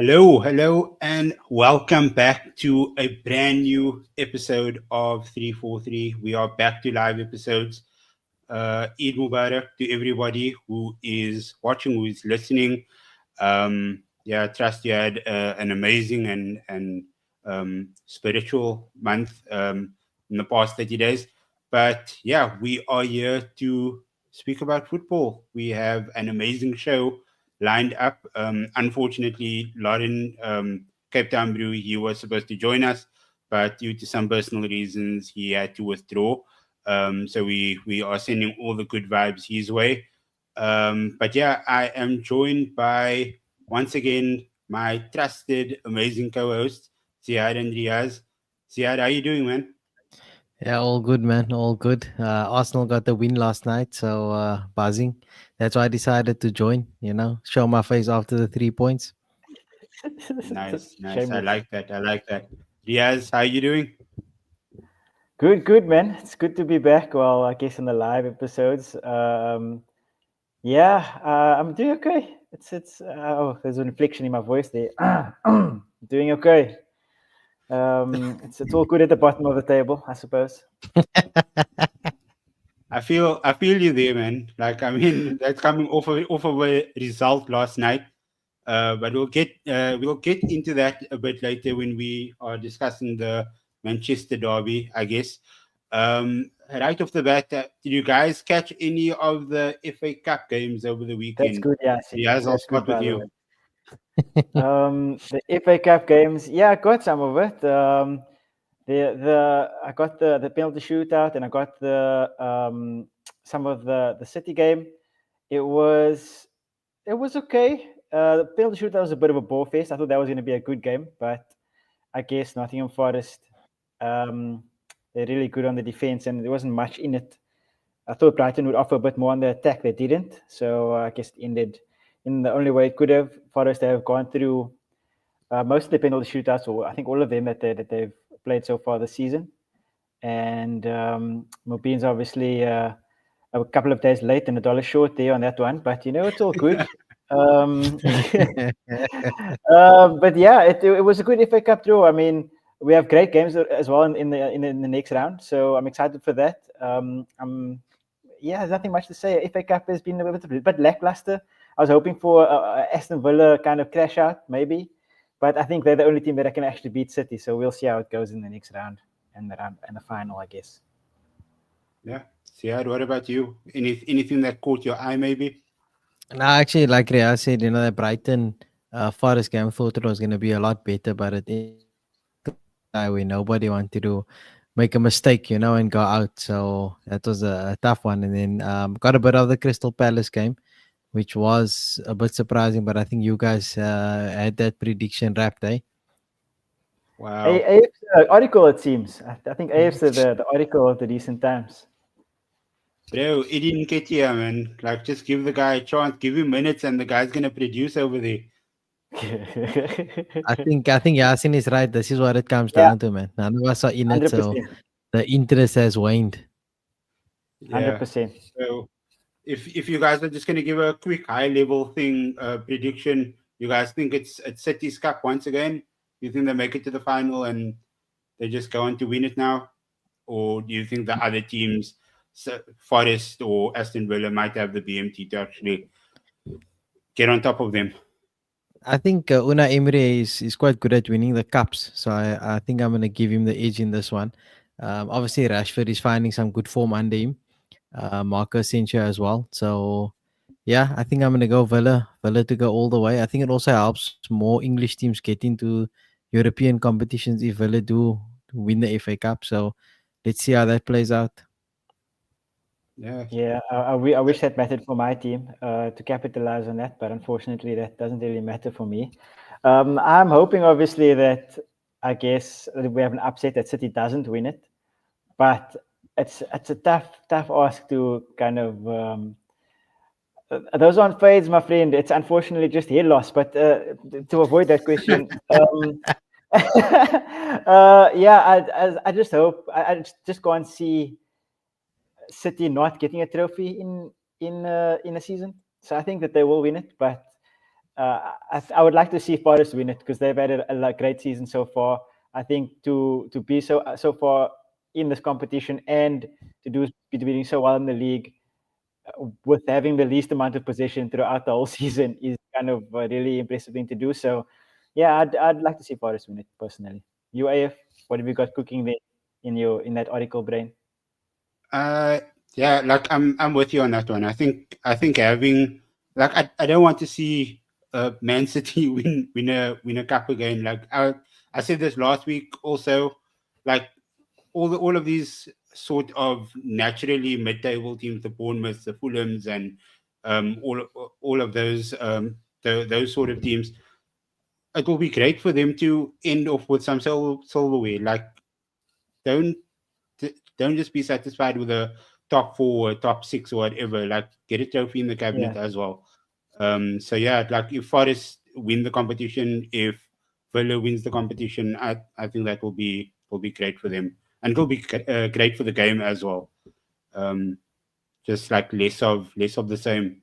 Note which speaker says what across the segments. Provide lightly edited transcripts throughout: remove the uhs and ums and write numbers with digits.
Speaker 1: Hello, and welcome back to a brand new episode of 343. We are back to live episodes. Eid Mubarak to everybody who is watching, who is listening. I trust you had an amazing and spiritual month in the past 30 days. But yeah, we are here to speak about football. We have an amazing show lined up. Unfortunately, Lorin, CapeTownBru, he was supposed to join us, but due to some personal reasons, he had to withdraw. So we are sending all the good vibes his way. But yeah, I am joined by once again my trusted, amazing co-host, Ziad and Riaz. Ziad, how you doing, man?
Speaker 2: Yeah, all good, man. All good. Arsenal got the win last night, so buzzing. That's why I decided to join. Show my face after the 3 points.
Speaker 1: Nice. I
Speaker 3: Shameless.
Speaker 1: like that. I like that. Riaz, how you doing?
Speaker 3: Good, man. It's good to be back. Well, I guess in the live episodes. I'm doing okay. There's an inflection in my voice there. Doing okay. It's all good at the bottom of the table, I suppose.
Speaker 1: I feel you there, man. Like I mean, that's coming off of a result last night. But we'll get into that a bit later when we are discussing the Manchester Derby, I guess. Right off the bat, did you guys catch any of the FA Cup games over the
Speaker 3: That's
Speaker 1: weekend?
Speaker 3: good. Yeah, I see.
Speaker 1: Yes, I'll
Speaker 3: That's good,
Speaker 1: start with
Speaker 3: by the
Speaker 1: you.
Speaker 3: way. The FA Cup games. Yeah, I got some of it. I got the penalty shootout, and I got the some of the City game. It was It was okay. The penalty shootout was a bit of a ball fest. I thought that was going to be a good game, but I guess Nottingham Forest, um, they're really good on the defense, and there wasn't much in it. I thought Brighton would offer a bit more on the attack. They didn't, so I guess it ended in the only way it could have. Forest have gone through most of the penalty shootouts, or I think all of them that they've played so far this season. And Mobin's obviously a couple of days late and a dollar short there on that one, but it's all good. Um, but yeah, it was a good FA Cup draw. I mean, we have great games as well in the next round, so I'm excited for that. There's nothing much to say. FA Cup has been a bit lackluster. I was hoping for Aston Villa kind of crash out maybe, but I think they're the only team that can actually beat City. So we'll see how it goes in the next round and the final, I guess.
Speaker 1: Yeah. Siad, what about you? Anything that caught your eye, maybe?
Speaker 2: No, actually, like Ria said, the Brighton Forest game, I thought it was going to be a lot better, but it where nobody wanted to make a mistake, and go out. So that was a tough one. And then got a bit of the Crystal Palace game, which was a bit surprising, but I think you guys had that prediction wrapped, eh?
Speaker 1: Wow.
Speaker 3: AF's article, it seems. I think AF's the article of the recent times.
Speaker 1: Bro, it didn't get here, man. Like, just give the guy a chance, give him minutes, and the guy's gonna produce over there.
Speaker 2: I think Yasin is right. This is what it comes
Speaker 3: Yeah,
Speaker 2: down to, man. None of us are in it, so
Speaker 3: 100%.
Speaker 2: the interest has waned.
Speaker 1: Yeah.
Speaker 3: 100%.
Speaker 1: So if you guys are just gonna give a quick high level thing prediction, you guys think it's City's Cup once again? You think they make it to the final and they just go on to win it now, or do you think the other teams, Forest or Aston Villa, might have the BMT to actually get on top of them?
Speaker 2: I think Una Emery is quite good at winning the cups, so I think I'm going to give him the edge in this one. Obviously, Rashford is finding some good form under him. Marcus Asensio as well. So yeah, I think I'm going to go Villa to go all the way. I think it also helps more English teams get into European competitions if Villa do win the FA Cup. So let's see how that plays out.
Speaker 1: Yeah.
Speaker 3: Yeah, I wish that mattered for my team to capitalize on that, but unfortunately, that doesn't really matter for me. I'm hoping, obviously, that I guess we have an upset that City doesn't win it, but it's a tough ask to kind of. Those aren't fades, my friend. It's unfortunately just hair loss. But to avoid that question, I just hope I just go and see City not getting a trophy in a season. So I think that they will win it, but I would like to see Forest win it because they've had a great season so far. I think to be so far in this competition and be doing so well in the league with having the least amount of possession throughout the whole season is kind of a really impressive thing to do. So, yeah, I'd like to see Forest win it personally. UAF, what have you got cooking there in that article, brain?
Speaker 1: Uh, yeah, like I'm with you on that one. I think having like I don't want to see Man City win a cup again. Like I said this last week also. Like all of these sort of naturally mid-table teams, the Bournemouths, the Fulhams, and all of those those sort of teams. It will be great for them to end off with some silverware. Like don't don't just be satisfied with a top four or top six or whatever. Like get a trophy in the cabinet
Speaker 3: Yeah,
Speaker 1: as well. So yeah, like if Forest win the competition, if Villa wins the competition, I think that will be great for them, and it'll be great for the game as well. Um, just like less of the same.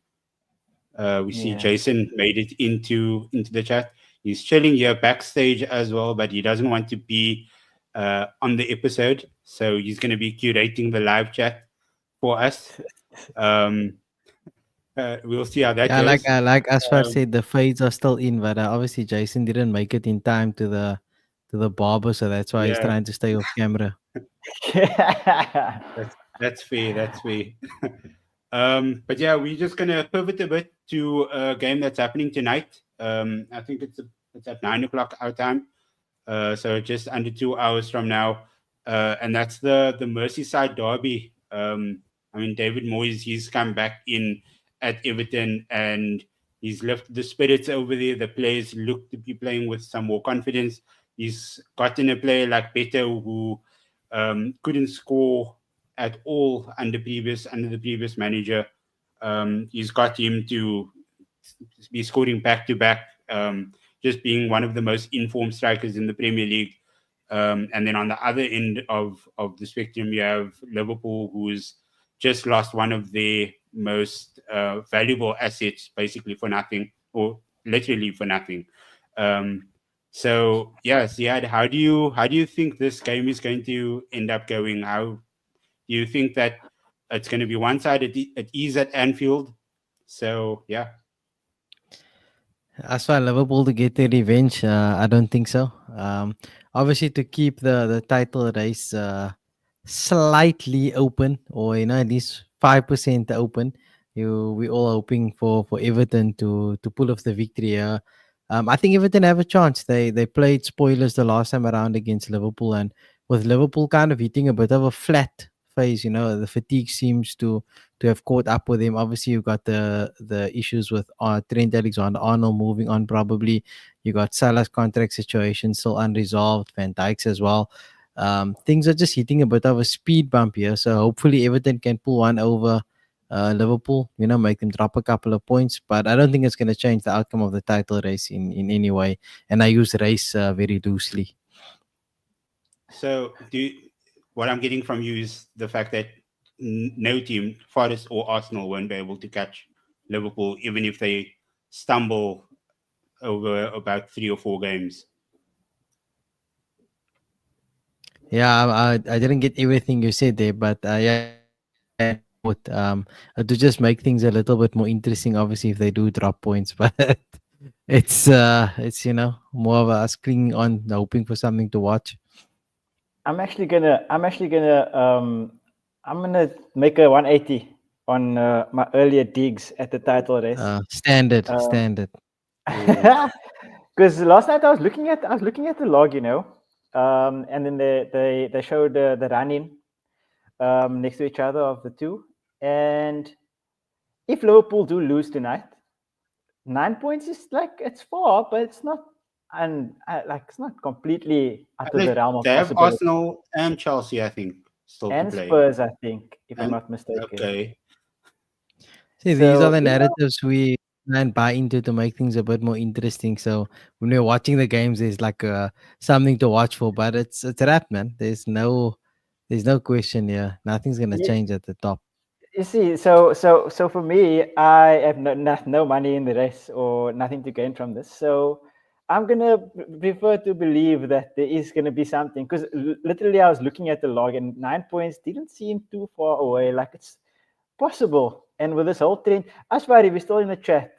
Speaker 1: We see
Speaker 3: yeah.
Speaker 1: Jason made it into the chat. He's chilling here backstage as well, but he doesn't want to be on the episode, so he's going to be curating the live chat for us. Um, we'll see how that
Speaker 2: Yeah, like
Speaker 1: goes.
Speaker 2: like Asfar
Speaker 1: Um,
Speaker 2: said, the fades are still in, but obviously Jason didn't make it in time to the barber, so that's why he's
Speaker 1: yeah,
Speaker 2: trying to stay off camera.
Speaker 1: that's fair. That's fair. But yeah, we're just gonna pivot a bit to a game that's happening tonight. I think it's at 9 o'clock our time. So just under 2 hours from now, and that's the Merseyside Derby. I mean, David Moyes, he's come back in at Everton and he's lifted the spirits over there. The players look to be playing with some more confidence. He's gotten a player like Beto who couldn't score at all under the previous manager. He's got him to be scoring back to back, just being one of the most informed strikers in the Premier League. And then on the other end of the spectrum, you have Liverpool, who's just lost one of their most valuable assets, basically for nothing, or literally for nothing. Um, so yeah, Ziad, how do you think this game is going to end up going? How do you think that it's going to be one side at ease at Anfield? So yeah.
Speaker 2: As for Liverpool to get their revenge, I don't think so. Obviously, to keep the title race slightly open, or at least 5% open, we all hoping for Everton to pull off the victory. I think Everton have a chance. They played spoilers the last time around against Liverpool, and with Liverpool kind of hitting a bit of a flat phase, the fatigue seems to have caught up with him. Obviously, you've got the issues with Trent Alexander-Arnold moving on. Probably you got Salah's contract situation still unresolved. Van Dijk's as well. Things are just hitting a bit of a speed bump here. So hopefully Everton can pull one over Liverpool. Make them drop a couple of points. But I don't think it's going to change the outcome of the title race in any way. And I use race very loosely.
Speaker 1: So, what I'm getting from you is the fact that no team, Forest or Arsenal, won't be able to catch Liverpool, even if they stumble over about 3 or 4 games.
Speaker 2: Yeah, I didn't get everything you said there, but yeah, to just make things a little bit more interesting. Obviously, if they do drop points, but it's more of us clinging on, hoping for something to watch.
Speaker 3: I'm gonna make a 180 on my earlier digs at the title race.
Speaker 2: Standard.
Speaker 3: Because last night I was looking at the log, and then they showed the running next to each other of the two, and if Liverpool do lose tonight, 9 points is like it's far, but it's not, and like it's not completely out of the realm of
Speaker 1: They have
Speaker 3: possibility.
Speaker 1: Arsenal and Chelsea, I think, still
Speaker 3: And
Speaker 1: to play.
Speaker 3: Spurs, I think, if I'm
Speaker 1: And
Speaker 3: not mistaken.
Speaker 1: okay,
Speaker 2: See, these
Speaker 3: So,
Speaker 2: are the narratives we can buy into to make things a bit more interesting. So when we're watching the games, there's like something to watch for. But it's a wrap, man. There's no question here. Nothing's gonna
Speaker 3: yeah,
Speaker 2: change at the top.
Speaker 3: You see, so for me, I have no money in the race or nothing to gain from this. So I'm gonna prefer to believe that there is gonna be something, because literally I was looking at the log and 9 points didn't seem too far away. Like, it's possible. And with this whole trend, Ashwari, we're still in the chat.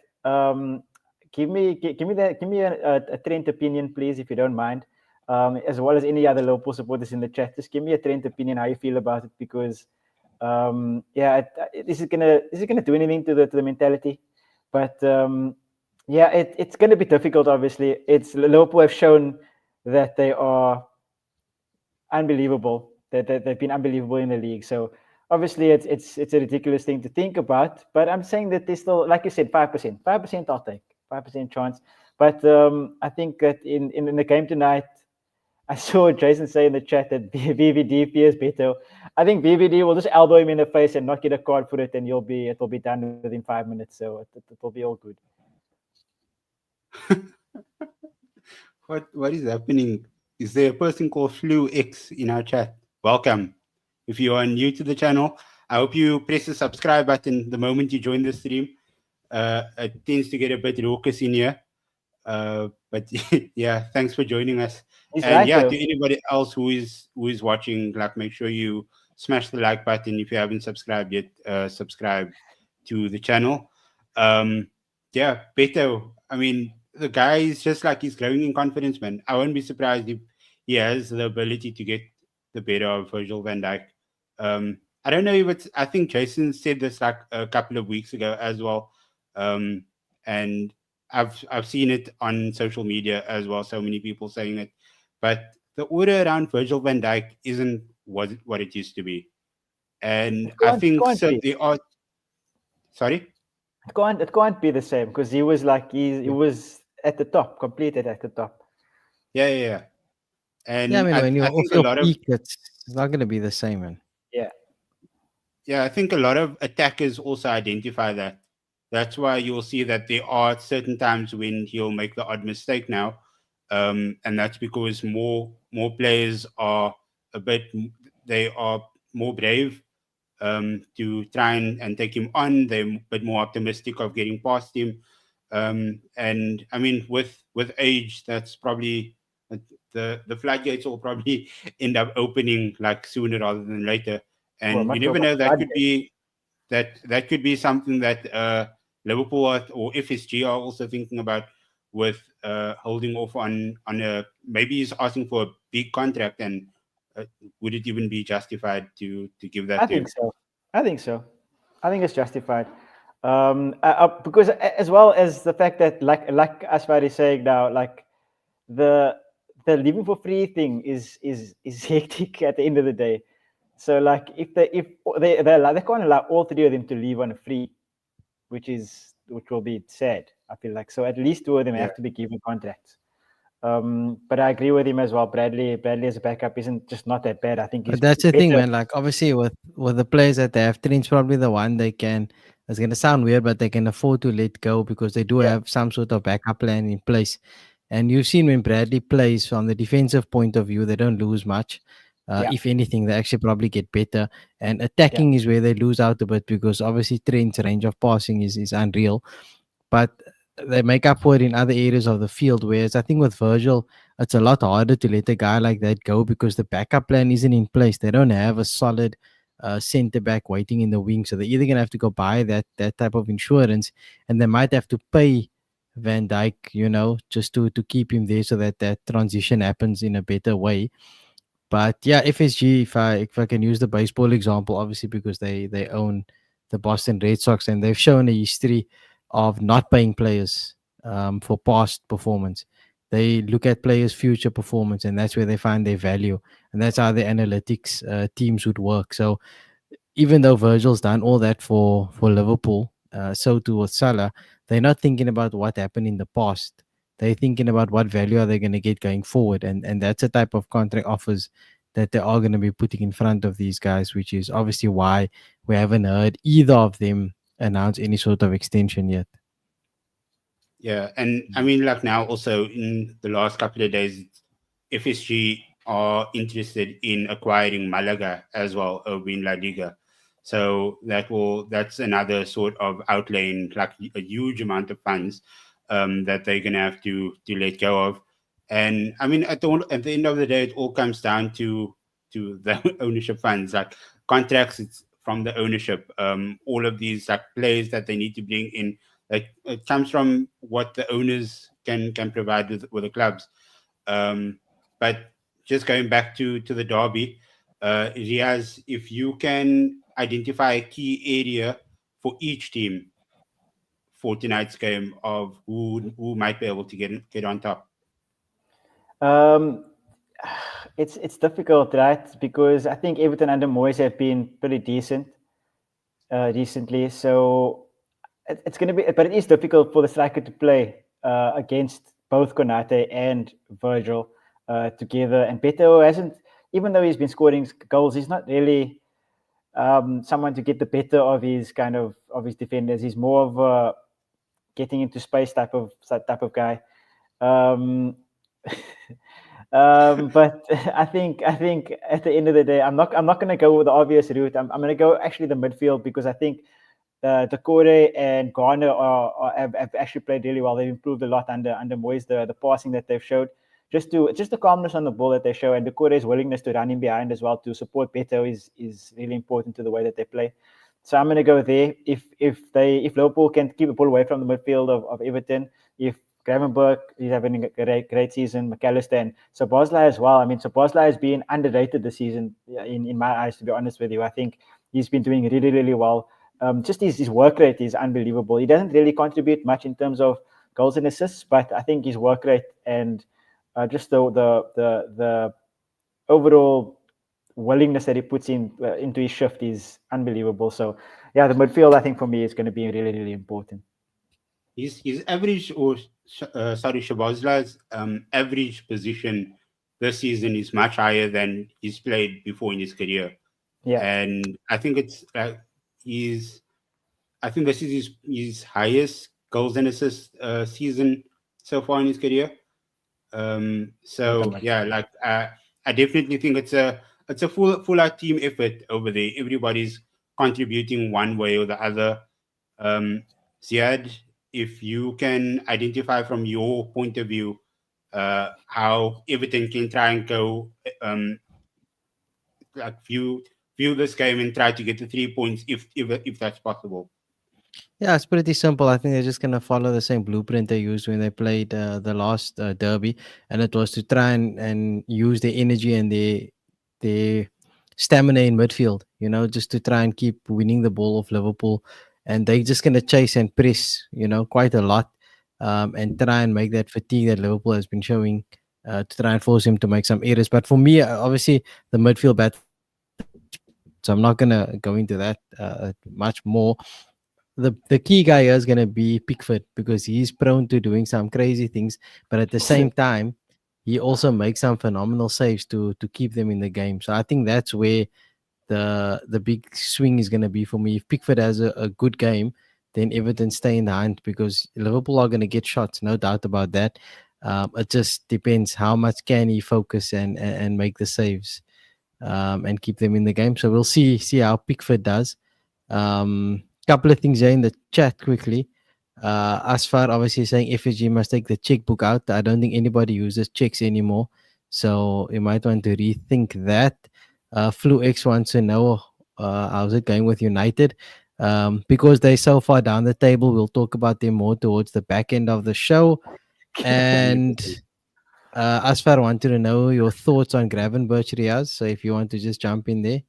Speaker 3: Give me a trend opinion, please, if you don't mind. As well as any other Liverpool supporters in the chat, just give me a trend opinion, how you feel about it, because yeah, this is gonna do anything to the mentality, but yeah, it's gonna be difficult. Obviously, it's Liverpool have shown that they are unbelievable. That they've been unbelievable in the league. So obviously, it's a ridiculous thing to think about. But I'm saying that there's still, like you said, 5%. 5% I'll take. 5% chance. But I think that in the game tonight, I saw Jason say in the chat that VVD fears Beto. I think VVD will just elbow him in the face and not get a card for it, and it'll be done within 5 minutes. So it'll be all good.
Speaker 1: What is happening? Is there a person called Flu X in our chat? Welcome. If you are new to the channel, I hope you press the subscribe button the moment you join the stream. It tends to get a bit raucous in here. But yeah, thanks for joining us.
Speaker 3: He's
Speaker 1: And
Speaker 3: right,
Speaker 1: yeah,
Speaker 3: though.
Speaker 1: to anybody else who is watching, like, make sure you smash the like button. If you haven't subscribed yet, subscribe to the channel. Yeah, Beto, I mean, the guy is just like, he's growing in confidence, man. I won't be surprised if he has the ability to get the better of Virgil van Dijk. I don't know if it's, I think Jason said this like a couple of weeks ago as well. And I've seen it on social media as well. So many people saying it, but the order around Virgil van Dijk isn't what it used to be, and I
Speaker 3: It
Speaker 1: think
Speaker 3: can't
Speaker 1: so.
Speaker 3: be.
Speaker 1: They are. Sorry.
Speaker 3: It can't be the same, because he was like he
Speaker 1: Yeah,
Speaker 3: was at the top, completed at the top.
Speaker 1: yeah.
Speaker 2: Yeah, I
Speaker 1: And
Speaker 2: mean, when
Speaker 1: I
Speaker 2: you're
Speaker 1: think
Speaker 2: off
Speaker 1: a
Speaker 2: your
Speaker 1: lot of,
Speaker 2: peak, it's not going to be the same, man.
Speaker 3: Yeah.
Speaker 1: yeah, I think a lot of attackers also identify that. That's why you'll see that there are certain times when he'll make the odd mistake now, and that's because more players are a bit, they are more brave to try and take him on. They're a bit more optimistic of getting past him. And I mean, with age, that's probably the floodgates will probably end up opening like sooner rather than later.
Speaker 3: Well,
Speaker 1: And you
Speaker 3: much
Speaker 1: never
Speaker 3: of a
Speaker 1: know, that could
Speaker 3: floodgate.
Speaker 1: be that could be something that Liverpool or FSG are also thinking about, with holding off on a, maybe he's asking for a big contract, and uh, would it even be justified to give
Speaker 3: I
Speaker 1: that to
Speaker 3: think
Speaker 1: him?
Speaker 3: so. I think so. I think it's justified. Because as well as the fact that, like Asfar is saying now, like the living for free thing is hectic at the end of the day. So like if they can't allow all three of them to leave on a free, which will be sad. I feel like, so at least two of them
Speaker 1: Yeah,
Speaker 3: have to be given contracts. But I agree with him as well. Bradley as a backup isn't just not that bad. I think
Speaker 2: But
Speaker 3: he's
Speaker 2: that's the thing,
Speaker 3: better.
Speaker 2: man. Like, obviously, with the players that they have, Trent's probably the one they can. It's gonna sound weird, but they can afford to let go because they do
Speaker 3: Yeah,
Speaker 2: have some sort of backup plan in place. And you've seen when Bradley plays from the defensive point of view, they don't lose much.
Speaker 3: yeah,
Speaker 2: If anything, they actually probably get better. And
Speaker 3: yeah,
Speaker 2: attacking is where they lose out a bit because obviously Trent's range of passing is unreal, but they make up for it in other areas of the field. Whereas I think with Virgil, it's a lot harder to let a guy like that go because the backup plan isn't in place. They don't have a solid centre back waiting in the wing, so they're either gonna have to go buy that type of insurance, and they might have to pay Van Dyke, just to keep him there so that that transition happens in a better way. But yeah, FSG, if I can use the baseball example, obviously because they own the Boston Red Sox and they've shown a history of not paying players for past performance. They look at players' future performance, and that's where they find their value, and that's how the analytics teams would work. So even though Virgil's done all that for Liverpool, so too with Salah, they're not thinking about what happened in the past. They're thinking about what value are they going to get going forward, and that's a type of contract offers that they are going to be putting in front of these guys, which is obviously why we haven't heard either of them announce any sort of extension yet.
Speaker 1: yeah. And I mean, like, now also in the last couple of days, FSG are interested in acquiring Malaga as well over in La Liga. So that's another sort of outlaying like a huge amount of funds that they're gonna have to let go of. And I mean, at the end of the day, it all comes down to the ownership funds, like contracts. It's from the ownership. All of these like players that they need to bring in, like it comes from what the owners can provide with the clubs. But just going back to the derby, Riaz, if you can identify a key area for each team for tonight's game of who might be able to get on top.
Speaker 3: Um, it's difficult, right? Because I think Everton under Moyes have been pretty decent recently. So it's going to be, but it is difficult for the striker to play against both Konate and Virgil together. And Beto hasn't, even though he's been scoring goals, he's not really someone to get the better of his defenders. He's more of a getting into space type of guy. Um, but I think at the end of the day, I'm not going to go with the obvious route. I'm going to go actually the midfield, because I think Decore and Garner have actually played really well. They've improved a lot under Moyes. The passing that they've showed, just the calmness on the ball that they show, and Decore's willingness to run in behind as well to support Beto is really important to the way that they play. So I'm going to go there. If Liverpool can keep the ball away from the midfield of Everton, if Gravenberg is having a great season, McAllister, and Szoboszlai as well. I mean, Szoboszlai has been underrated this season in my eyes, to be honest with you. I think he's been doing really, really well. Just his work rate is unbelievable. He doesn't really contribute much in terms of goals and assists, but I think his work rate and just the overall willingness that he puts into his shift is unbelievable. So yeah, the midfield, I think, for me is going to be really, really important.
Speaker 1: His average, or sorry, Szoboszlai's average position this season is much higher than he's played before in his career.
Speaker 3: Yeah,
Speaker 1: and I think it's I think this is his highest goals and assists season so far in his career. So yeah, like I definitely think it's a full out team effort over there. Everybody's contributing one way or the other. Ziad, if you can identify from your point of view how Everton can try and go like view this game and try to get the 3 points if that's possible.
Speaker 2: Yeah, it's pretty simple. I think they're just gonna follow the same blueprint they used when they played the last derby, and it was to try and use their energy and their stamina in midfield. You know, just to try and keep winning the ball of Liverpool, and they're just gonna chase and press. You know, quite a lot, and try and make that fatigue that Liverpool has been showing. To try and force him to make some errors. But for me, obviously, the midfield battle is pretty straightforward. So I'm not gonna go into that much more. The key guy here is going to be Pickford, because he's prone to doing some crazy things, but at the same time he also makes some phenomenal saves to keep them in the game. So I think that's where the big swing is going to be for me. If Pickford has a good game, then Everton stay in the hunt, because Liverpool are going to get shots, no doubt about that. It just depends how much can he focus and make the saves, and keep them in the game. So we'll see how Pickford does. Couple of things here in the chat quickly. Asfar obviously saying FSG must take the checkbook out. I don't think anybody uses checks anymore, so you might want to rethink that. Flu X wants to know how's it going with United, because they're so far down the table. We'll talk about them more towards the back end of the show. And Asfar wanted to know your thoughts on Gravenberch, Riaz. So if you want to just jump in there.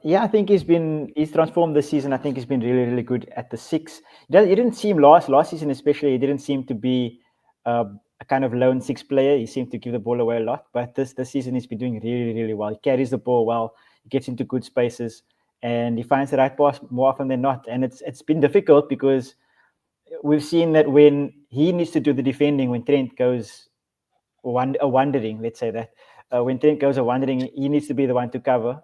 Speaker 3: Yeah, I think he's transformed this season. I think he's been really, really good at the six. He didn't seem last season, especially. He didn't seem to be a kind of lone six player. He seemed to give the ball away a lot. But this season, he's been doing really, really well. He carries the ball well. He gets into good spaces, and he finds the right pass more often than not. And it's been difficult, because we've seen that when he needs to do the defending, when Trent goes wandering, let's say that. When Trent goes wandering, he needs to be the one to cover.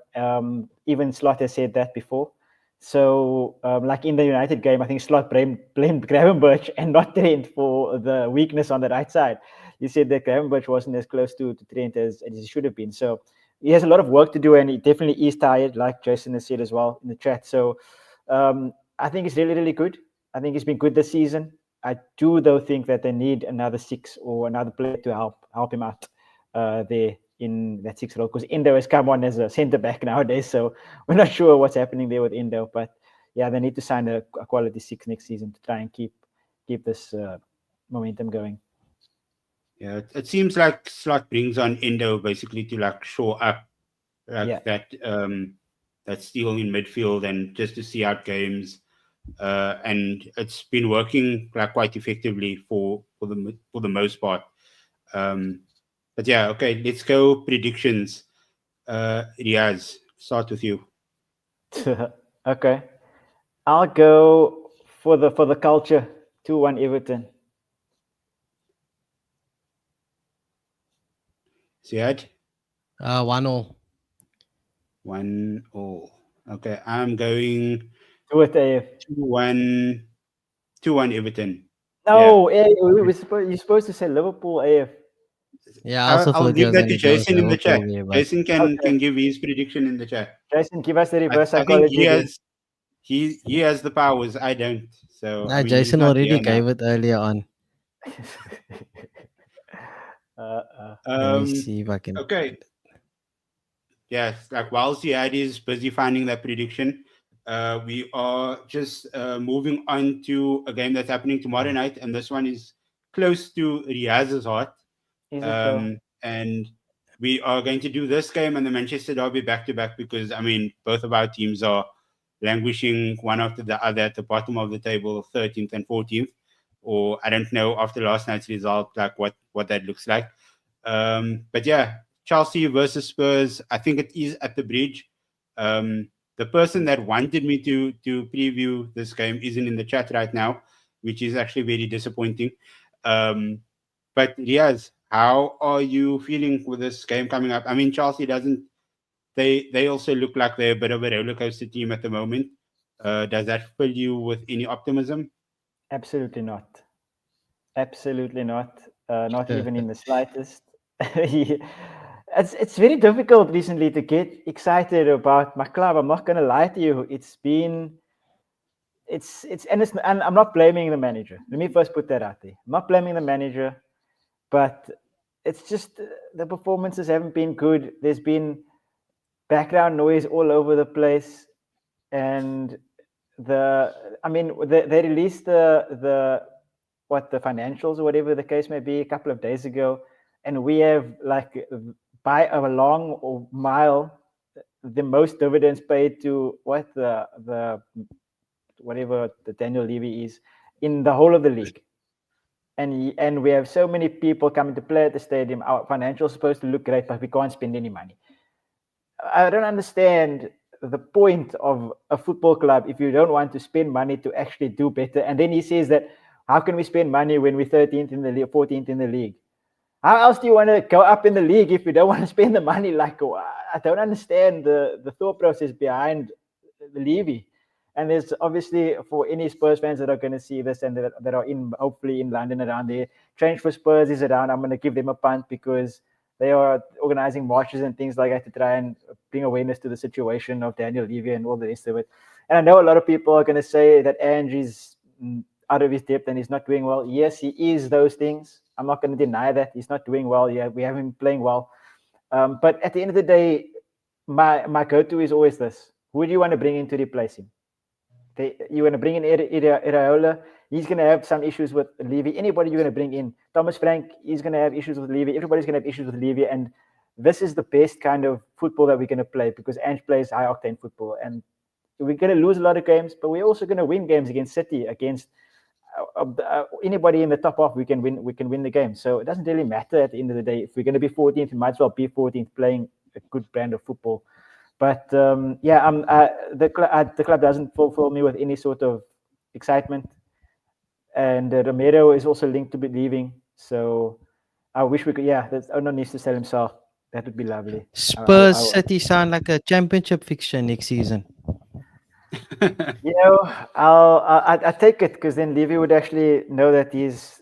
Speaker 3: Even Slot has said that before. So, like in the United game, I think Slot blamed Gravenberch and not Trent for the weakness on the right side. He said that Gravenberch wasn't as close to Trent as he should have been. So, he has a lot of work to do, and he definitely is tired, like Jason has said as well in the chat. So I think it's really, really good. I think it's been good this season. I do, though, think that they need another 6 or another player to help him out there in that 6 role, because Endo has come on as a centre back nowadays. So we're not sure what's happening there with Endo, but yeah, they need to sign a quality 6 next season to try and keep this momentum going.
Speaker 1: Yeah, it seems like Slot brings on Endo basically to like shore up that steal in midfield and just to see out games. And it's been working like quite effectively for the most part. But yeah, okay, let's go predictions. Riaz, start with you.
Speaker 3: Okay, I'll go for the culture. 2-1 Everton.
Speaker 1: Ziad?
Speaker 2: 1-0.
Speaker 1: 1-0. Okay, I'm going
Speaker 3: 2-1 AF.
Speaker 1: 2-1 Everton.
Speaker 3: No, you're supposed to say Liverpool AF.
Speaker 2: Yeah, I also
Speaker 1: I'll
Speaker 2: thought he
Speaker 1: leave
Speaker 2: was
Speaker 1: that
Speaker 2: going
Speaker 1: to
Speaker 2: to go
Speaker 1: Jason in the chat.
Speaker 2: Liverpool there, but
Speaker 1: Jason can give his prediction in the chat.
Speaker 3: Jason, give us the reverse
Speaker 1: I think
Speaker 3: psychology.
Speaker 1: he has the powers. I don't. So I mean, he's
Speaker 2: Jason
Speaker 1: not
Speaker 2: already
Speaker 1: here
Speaker 2: gave
Speaker 1: now.
Speaker 2: it earlier on. Let me see if I can.
Speaker 1: Okay. Yes, like whilst Ziad is busy finding that prediction, we are just moving on to a game that's happening tomorrow night, and this one is close to Riaz's heart.
Speaker 3: Is it though?
Speaker 1: And we are going to do this game and the Manchester Derby back to back because I mean both of our teams are languishing one after the other at the bottom of the table, 13th and 14th, or I don't know after last night's result like what that looks like. But yeah, Chelsea versus Spurs. I think it is at the Bridge. The person that wanted me to preview this game isn't in the chat right now, which is actually very disappointing. But Riaz, how are you feeling with this game coming up? I mean, Chelsea doesn't. They also look like they're a bit of a roller coaster team at the moment. Does that fill you with any optimism?
Speaker 3: Absolutely not. Absolutely not. Not even in the slightest. It's very difficult recently to get excited about my club. I'm not going to lie to you. And I'm not blaming the manager. Let me first put that out there. I'm not blaming the manager, but it's just the performances haven't been good. There's been background noise all over the place, and they released the financials or whatever the case may be a couple of days ago, and we have like by a long mile the most dividends paid to the whatever the Daniel Levy is in the whole of the league. And we have so many people coming to play at the stadium. Our financials are supposed to look great, but we can't spend any money. I don't understand the point of a football club if you don't want to spend money to actually do better. And then he says that, how can we spend money when we're 13th in the league, 14th in the league? How else do you want to go up in the league if you don't want to spend the money? Like, I don't understand the thought process behind the Levy. And there's obviously, for any Spurs fans that are going to see this and that are hopefully in London around there, Change for Spurs is around. I'm going to give them a punt because they are organizing marches and things like that to try and bring awareness to the situation of Daniel Levy and all the rest of it. And I know a lot of people are going to say that Angie's out of his depth and he's not doing well. Yes, he is those things. I'm not going to deny that. He's not doing well. Yeah, we have him playing well. But at the end of the day, my go-to is always this. Who do you want to bring in to replace him? You want to bring in Iraola, he's going to have some issues with Levy. Anybody you're going to bring in, Thomas Frank, he's going to have issues with Levy. Everybody's going to have issues with Levy. And this is the best kind of football that we're going to play because Ange plays high-octane football. And we're going to lose a lot of games, but we're also going to win games against City, against anybody in the top half. We can win the game. So it doesn't really matter at the end of the day. If we're going to be 14th, we might as well be 14th playing a good brand of football. But the club doesn't fulfill me with any sort of excitement. And Romero is also linked to be leaving. So I wish we could. Yeah, Ono needs to sell himself. That would be lovely.
Speaker 2: Spurs City sound like a championship fixture next season.
Speaker 3: I'll take it because then Levy would actually know that he's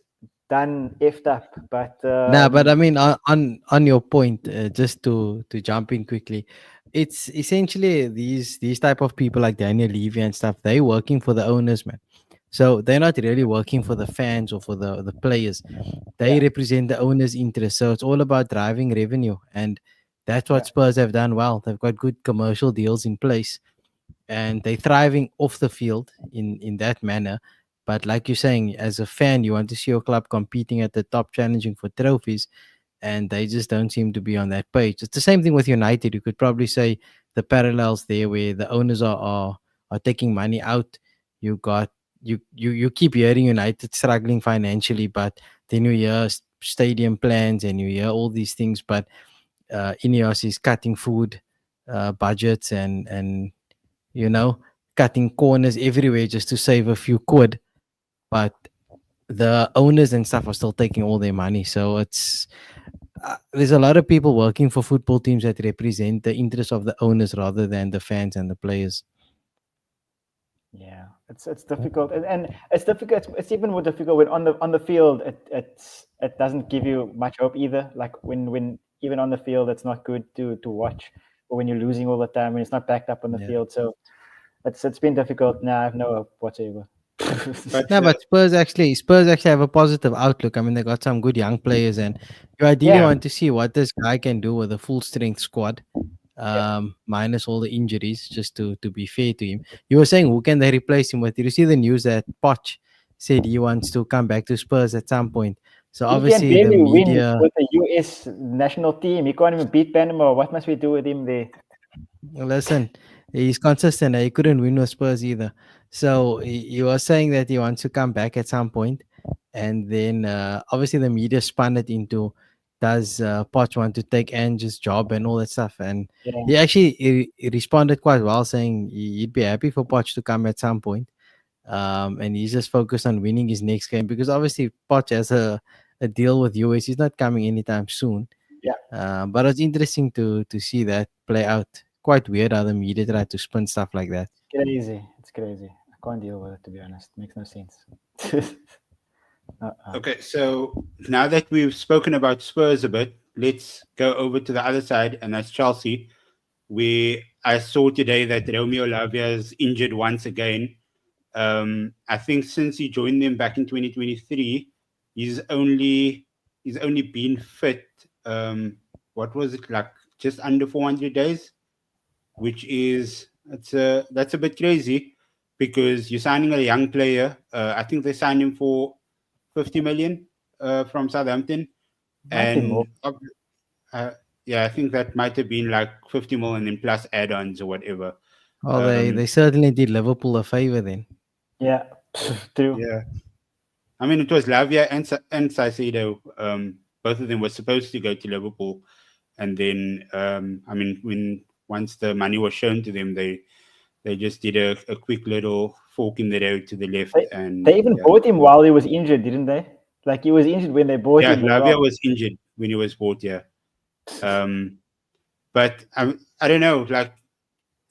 Speaker 3: done effed up. But
Speaker 2: Nah, but I mean, on your point, just to jump in quickly, it's essentially these type of people like Daniel Levy and stuff. They working for the owners, man. So they're not really working for the fans or for the players. They
Speaker 3: yeah,
Speaker 2: represent the owners' interest. So it's all about driving revenue, and that's what
Speaker 3: yeah,
Speaker 2: Spurs have done well. They've got good commercial deals in place, and they're thriving off the field in that manner. But like you're saying, as a fan, you want to see your club competing at the top, challenging for trophies, and they just don't seem to be on that page. It's the same thing with United. You could probably say the parallels there, where the owners are taking money out. You got you keep hearing United struggling financially, but then you hear stadium plans and you hear all these things. But Ineos is cutting food budgets and you know cutting corners everywhere just to save a few quid. But the owners and stuff are still taking all their money. So it's there's a lot of people working for football teams that represent the interests of the owners rather than the fans and the players.
Speaker 3: yeah. It's difficult, and it's difficult. It's even more difficult when on the field it doesn't give you much hope either. Like when even on the field it's not good to watch, or when you're losing all the time when it's not backed up on the
Speaker 2: Yeah.
Speaker 3: field. So it's been difficult. Now I have no hope whatsoever.
Speaker 1: But
Speaker 2: No, but Spurs actually have a positive outlook. I mean, they got some good young players, and you ideally
Speaker 3: Yeah,
Speaker 2: want to see what this guy can do with a full strength squad,
Speaker 3: yeah.
Speaker 2: minus all the injuries. Just to be fair to him, you were saying who can they replace him with? Did you see the news that Poch said he wants to come back to Spurs at some point? So
Speaker 3: He can
Speaker 2: obviously the
Speaker 3: barely win
Speaker 2: media.
Speaker 3: with the US national team. He can't even beat Panama. What must we do with him there?
Speaker 2: Listen, he's consistent. He couldn't win with Spurs either. So he was saying that he wants to come back at some point, and then obviously the media spun it into does Poch want to take Ange's job and all that stuff. And
Speaker 3: Yeah,
Speaker 2: he actually he responded quite well, saying he'd be happy for Poch to come at some point. And he's just focused on winning his next game because obviously Poch has a deal with US. He's not coming anytime soon.
Speaker 3: yeah.
Speaker 2: But it's interesting to see that play out. Quite weird how the media try to spin stuff like that.
Speaker 3: Crazy. It's crazy. I can't deal with it, to be honest. Makes no sense. uh-uh.
Speaker 1: okay, so now that we've spoken about Spurs a bit, let's go over to the other side, and that's Chelsea. I saw today that Romeo Lavia is injured once again. I think since he joined them back in 2023, he's only been fit. What was it like? Just under 400 days, which is that's a bit crazy because you're signing a young player. I think they signed him for 50 million from Southampton,
Speaker 3: Might be more.
Speaker 1: and uh, yeah, I think that might have been like 50 million in plus add-ons or whatever.
Speaker 2: Oh, they
Speaker 1: Um,
Speaker 2: certainly did Liverpool a favor then.
Speaker 3: Yeah, true.
Speaker 1: yeah, I mean it was Lavia and Saicedo. Both of them were supposed to go to Liverpool, and then I mean when once the money was shown to them, they just did a quick little fork in the road to the left,
Speaker 3: They,
Speaker 1: and
Speaker 3: they even
Speaker 1: yeah,
Speaker 3: bought him while he was injured, didn't they? Like he was injured when they bought
Speaker 1: yeah,
Speaker 3: him as
Speaker 1: Lavia
Speaker 3: well.
Speaker 1: was injured when he was bought. Yeah, um, but I don't know, like.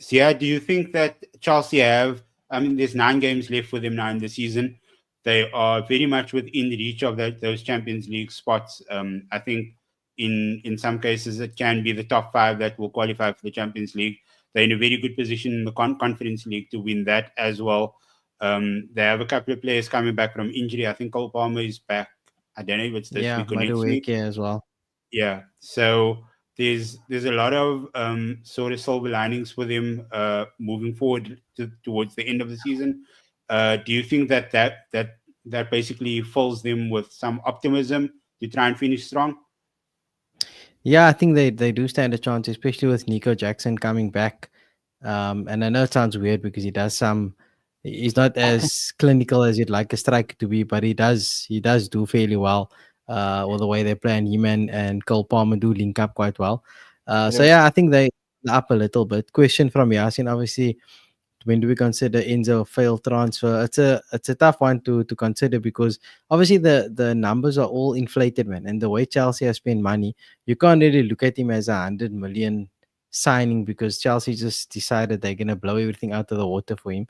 Speaker 1: So yeah, do you think that Chelsea have? I mean, there's 9 games left for them now in the season. They are very much within reach of those Champions League spots. I think in some cases it can be the top 5 that will qualify for the Champions League. They're in a very good position in the Conference League to win that as well. They have a couple of players coming back from injury. I think Cole Palmer is back. I don't know if it's this
Speaker 2: Yeah,
Speaker 1: week or next week.
Speaker 2: Madueke as well.
Speaker 1: Yeah, so there's a lot of sort of silver linings for them moving forward towards the end of the season. Do you think that basically fills them with some optimism to try and finish strong?
Speaker 2: Yeah, I think they do stand a chance, especially with Nico Jackson coming back. And I know it sounds weird because he does some. He's not as clinical as you'd like a striker to be, but he does do fairly well. Or the way they play, and him and Cole Palmer do link up quite well. So
Speaker 3: True.
Speaker 2: yeah, I think they up a little bit. Question from Yasin, obviously, when do we consider Enzo a failed transfer? It's a tough one to consider because obviously the numbers are all inflated, man. And the way Chelsea has spent money, you can't really look at him as 100 million signing because Chelsea just decided they're gonna blow everything out of the water for him.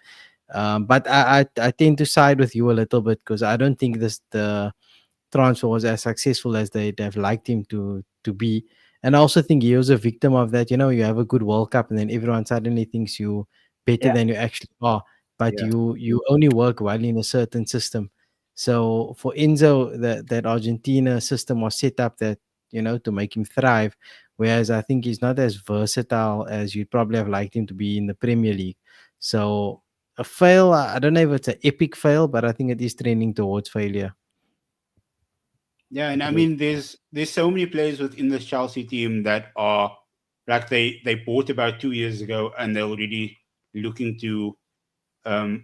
Speaker 2: But I tend to side with you a little bit because I don't think this transfer was as successful as they'd have liked him to be. And I also think he was a victim of that. You have a good World Cup, and then everyone suddenly thinks you better
Speaker 3: Yeah,
Speaker 2: than you actually are. But
Speaker 1: Yeah.
Speaker 2: you only work well in a certain system. So for Enzo, that Argentina system was set up that to make him thrive. Whereas I think he's not as versatile as you'd probably have liked him to be in the Premier League. So a fail, I don't know if it's an epic fail, but I think it is trending towards failure.
Speaker 1: Yeah, and I
Speaker 3: agreed.
Speaker 1: mean, there's so many players within this Chelsea team that are like they bought about 2 years ago, and they're already looking to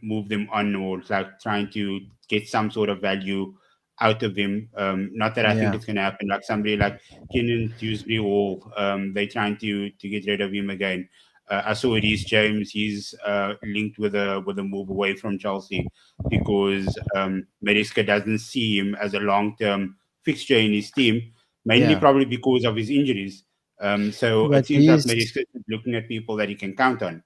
Speaker 1: move them on, or like trying to get some sort of value out of them. Not that I think
Speaker 2: Yeah,
Speaker 1: it's going to happen. Like somebody like Kenan Dewsbury Hall, they're trying to get rid of him again. I saw Reece James. He's linked with a move away from Chelsea because Mariska doesn't see him as a long term fixture in his team, mainly
Speaker 2: yeah.
Speaker 1: probably because of his injuries. So it
Speaker 2: But
Speaker 1: seems like
Speaker 2: these
Speaker 1: Mariska is looking at people that he can count on.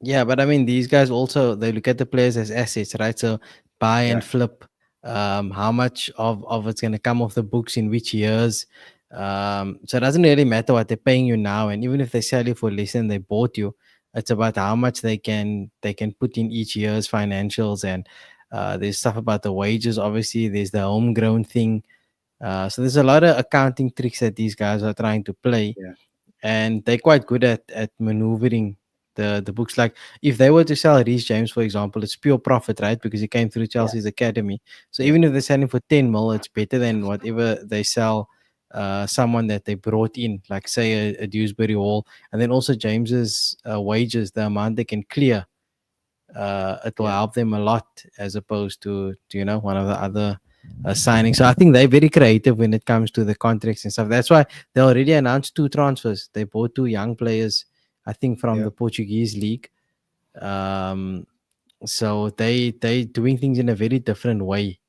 Speaker 2: Yeah, but I mean, these guys also they look at the players as assets, right? So buy and
Speaker 1: Yeah,
Speaker 2: flip. How much of it's going to come off the books in which years? So it doesn't really matter what they're paying you now, and even if they sell you for less than they bought you, it's about how much they can put in each year's financials, and there's stuff about the wages. Obviously, there's the homegrown thing. So there's a lot of accounting tricks that these guys are trying to play,
Speaker 1: yeah,
Speaker 2: and they're quite good at maneuvering the books. Like if they were to sell Reece James, for example, it's pure profit, right? Because he came through
Speaker 3: Yeah,
Speaker 2: Chelsea's academy. So
Speaker 1: yeah,
Speaker 2: even if they're selling for 10 mil, it's better than whatever they sell someone that they brought in, like say a Dewsbury Hall, and then also James's wages, the amount they can clear. It will
Speaker 1: yeah.
Speaker 2: help them a lot as opposed to one of the other signings. So I think they're very creative when it comes to the contracts and stuff. That's why they already announced two transfers. They bought two young players, I think, from
Speaker 1: Yeah.
Speaker 2: the Portuguese league. Um, so they doing things in a very different way,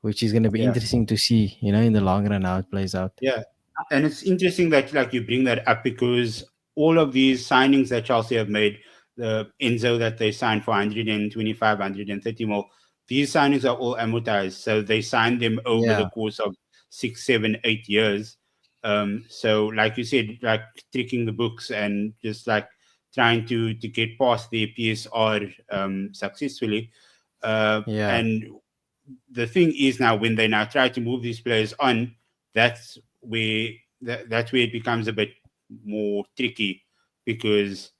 Speaker 2: which is going to be
Speaker 1: Yeah,
Speaker 2: interesting to see, in the long run how it plays out.
Speaker 1: yeah, and it's interesting that like you bring that up because all of these signings that Chelsea have made, the Enzo that they signed for 125, 130 mil, these signings are all amortized, so they signed them over the
Speaker 2: Yeah,
Speaker 1: course of 6, 7, 8 years. So like you said, like tricking the books and just like trying to get past the PSR successfully.
Speaker 2: yeah,
Speaker 1: And the thing is now when they now try to move these players on, that's where that's where it becomes a bit more tricky because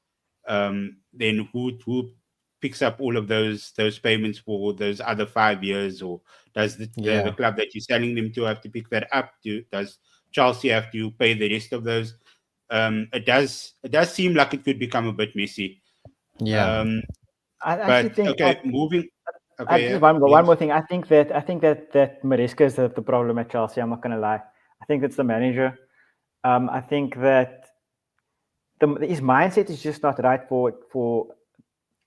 Speaker 1: then who picks up all of those payments for those other 5 years, or does the
Speaker 2: yeah,
Speaker 1: club that you're selling them to have to pick that up? Does Chelsea have to pay the rest of those? It does seem like it could become a bit messy.
Speaker 2: yeah,
Speaker 1: Um,
Speaker 3: I actually
Speaker 1: but
Speaker 3: think
Speaker 1: okay, moving.
Speaker 3: I
Speaker 1: Okay,
Speaker 3: just
Speaker 1: yeah,
Speaker 3: one
Speaker 1: please.
Speaker 3: more thing. I think that Mariska is the problem at Chelsea. I'm not going to lie. I think it's the manager. I think that his mindset is just not right for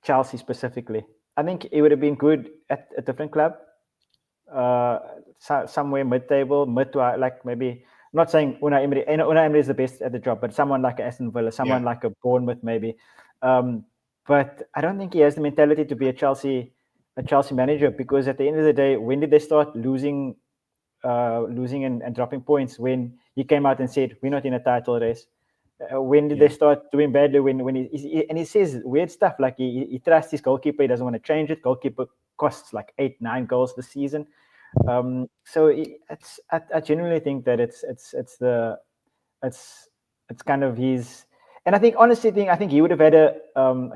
Speaker 3: Chelsea specifically. I think it would have been good at a different club, uh, somewhere mid-table, mid to like maybe. I'm not saying Unai Emery. Unai Emery is the best at the job, but someone like Aston Villa,
Speaker 1: Yeah,
Speaker 3: someone like a Bournemouth, maybe. Um, but I don't think he has the mentality to be a Chelsea manager because at the end of the day, when did they start losing and dropping points? When he came out and said we're not in a title race. When did they
Speaker 1: yeah,
Speaker 3: start doing badly? When and he says weird stuff like he trusts his goalkeeper. He doesn't want to change it. Goalkeeper costs like 8, 9 goals this season. So I genuinely think that it's it's kind of his. And I think honestly, I think he would have had a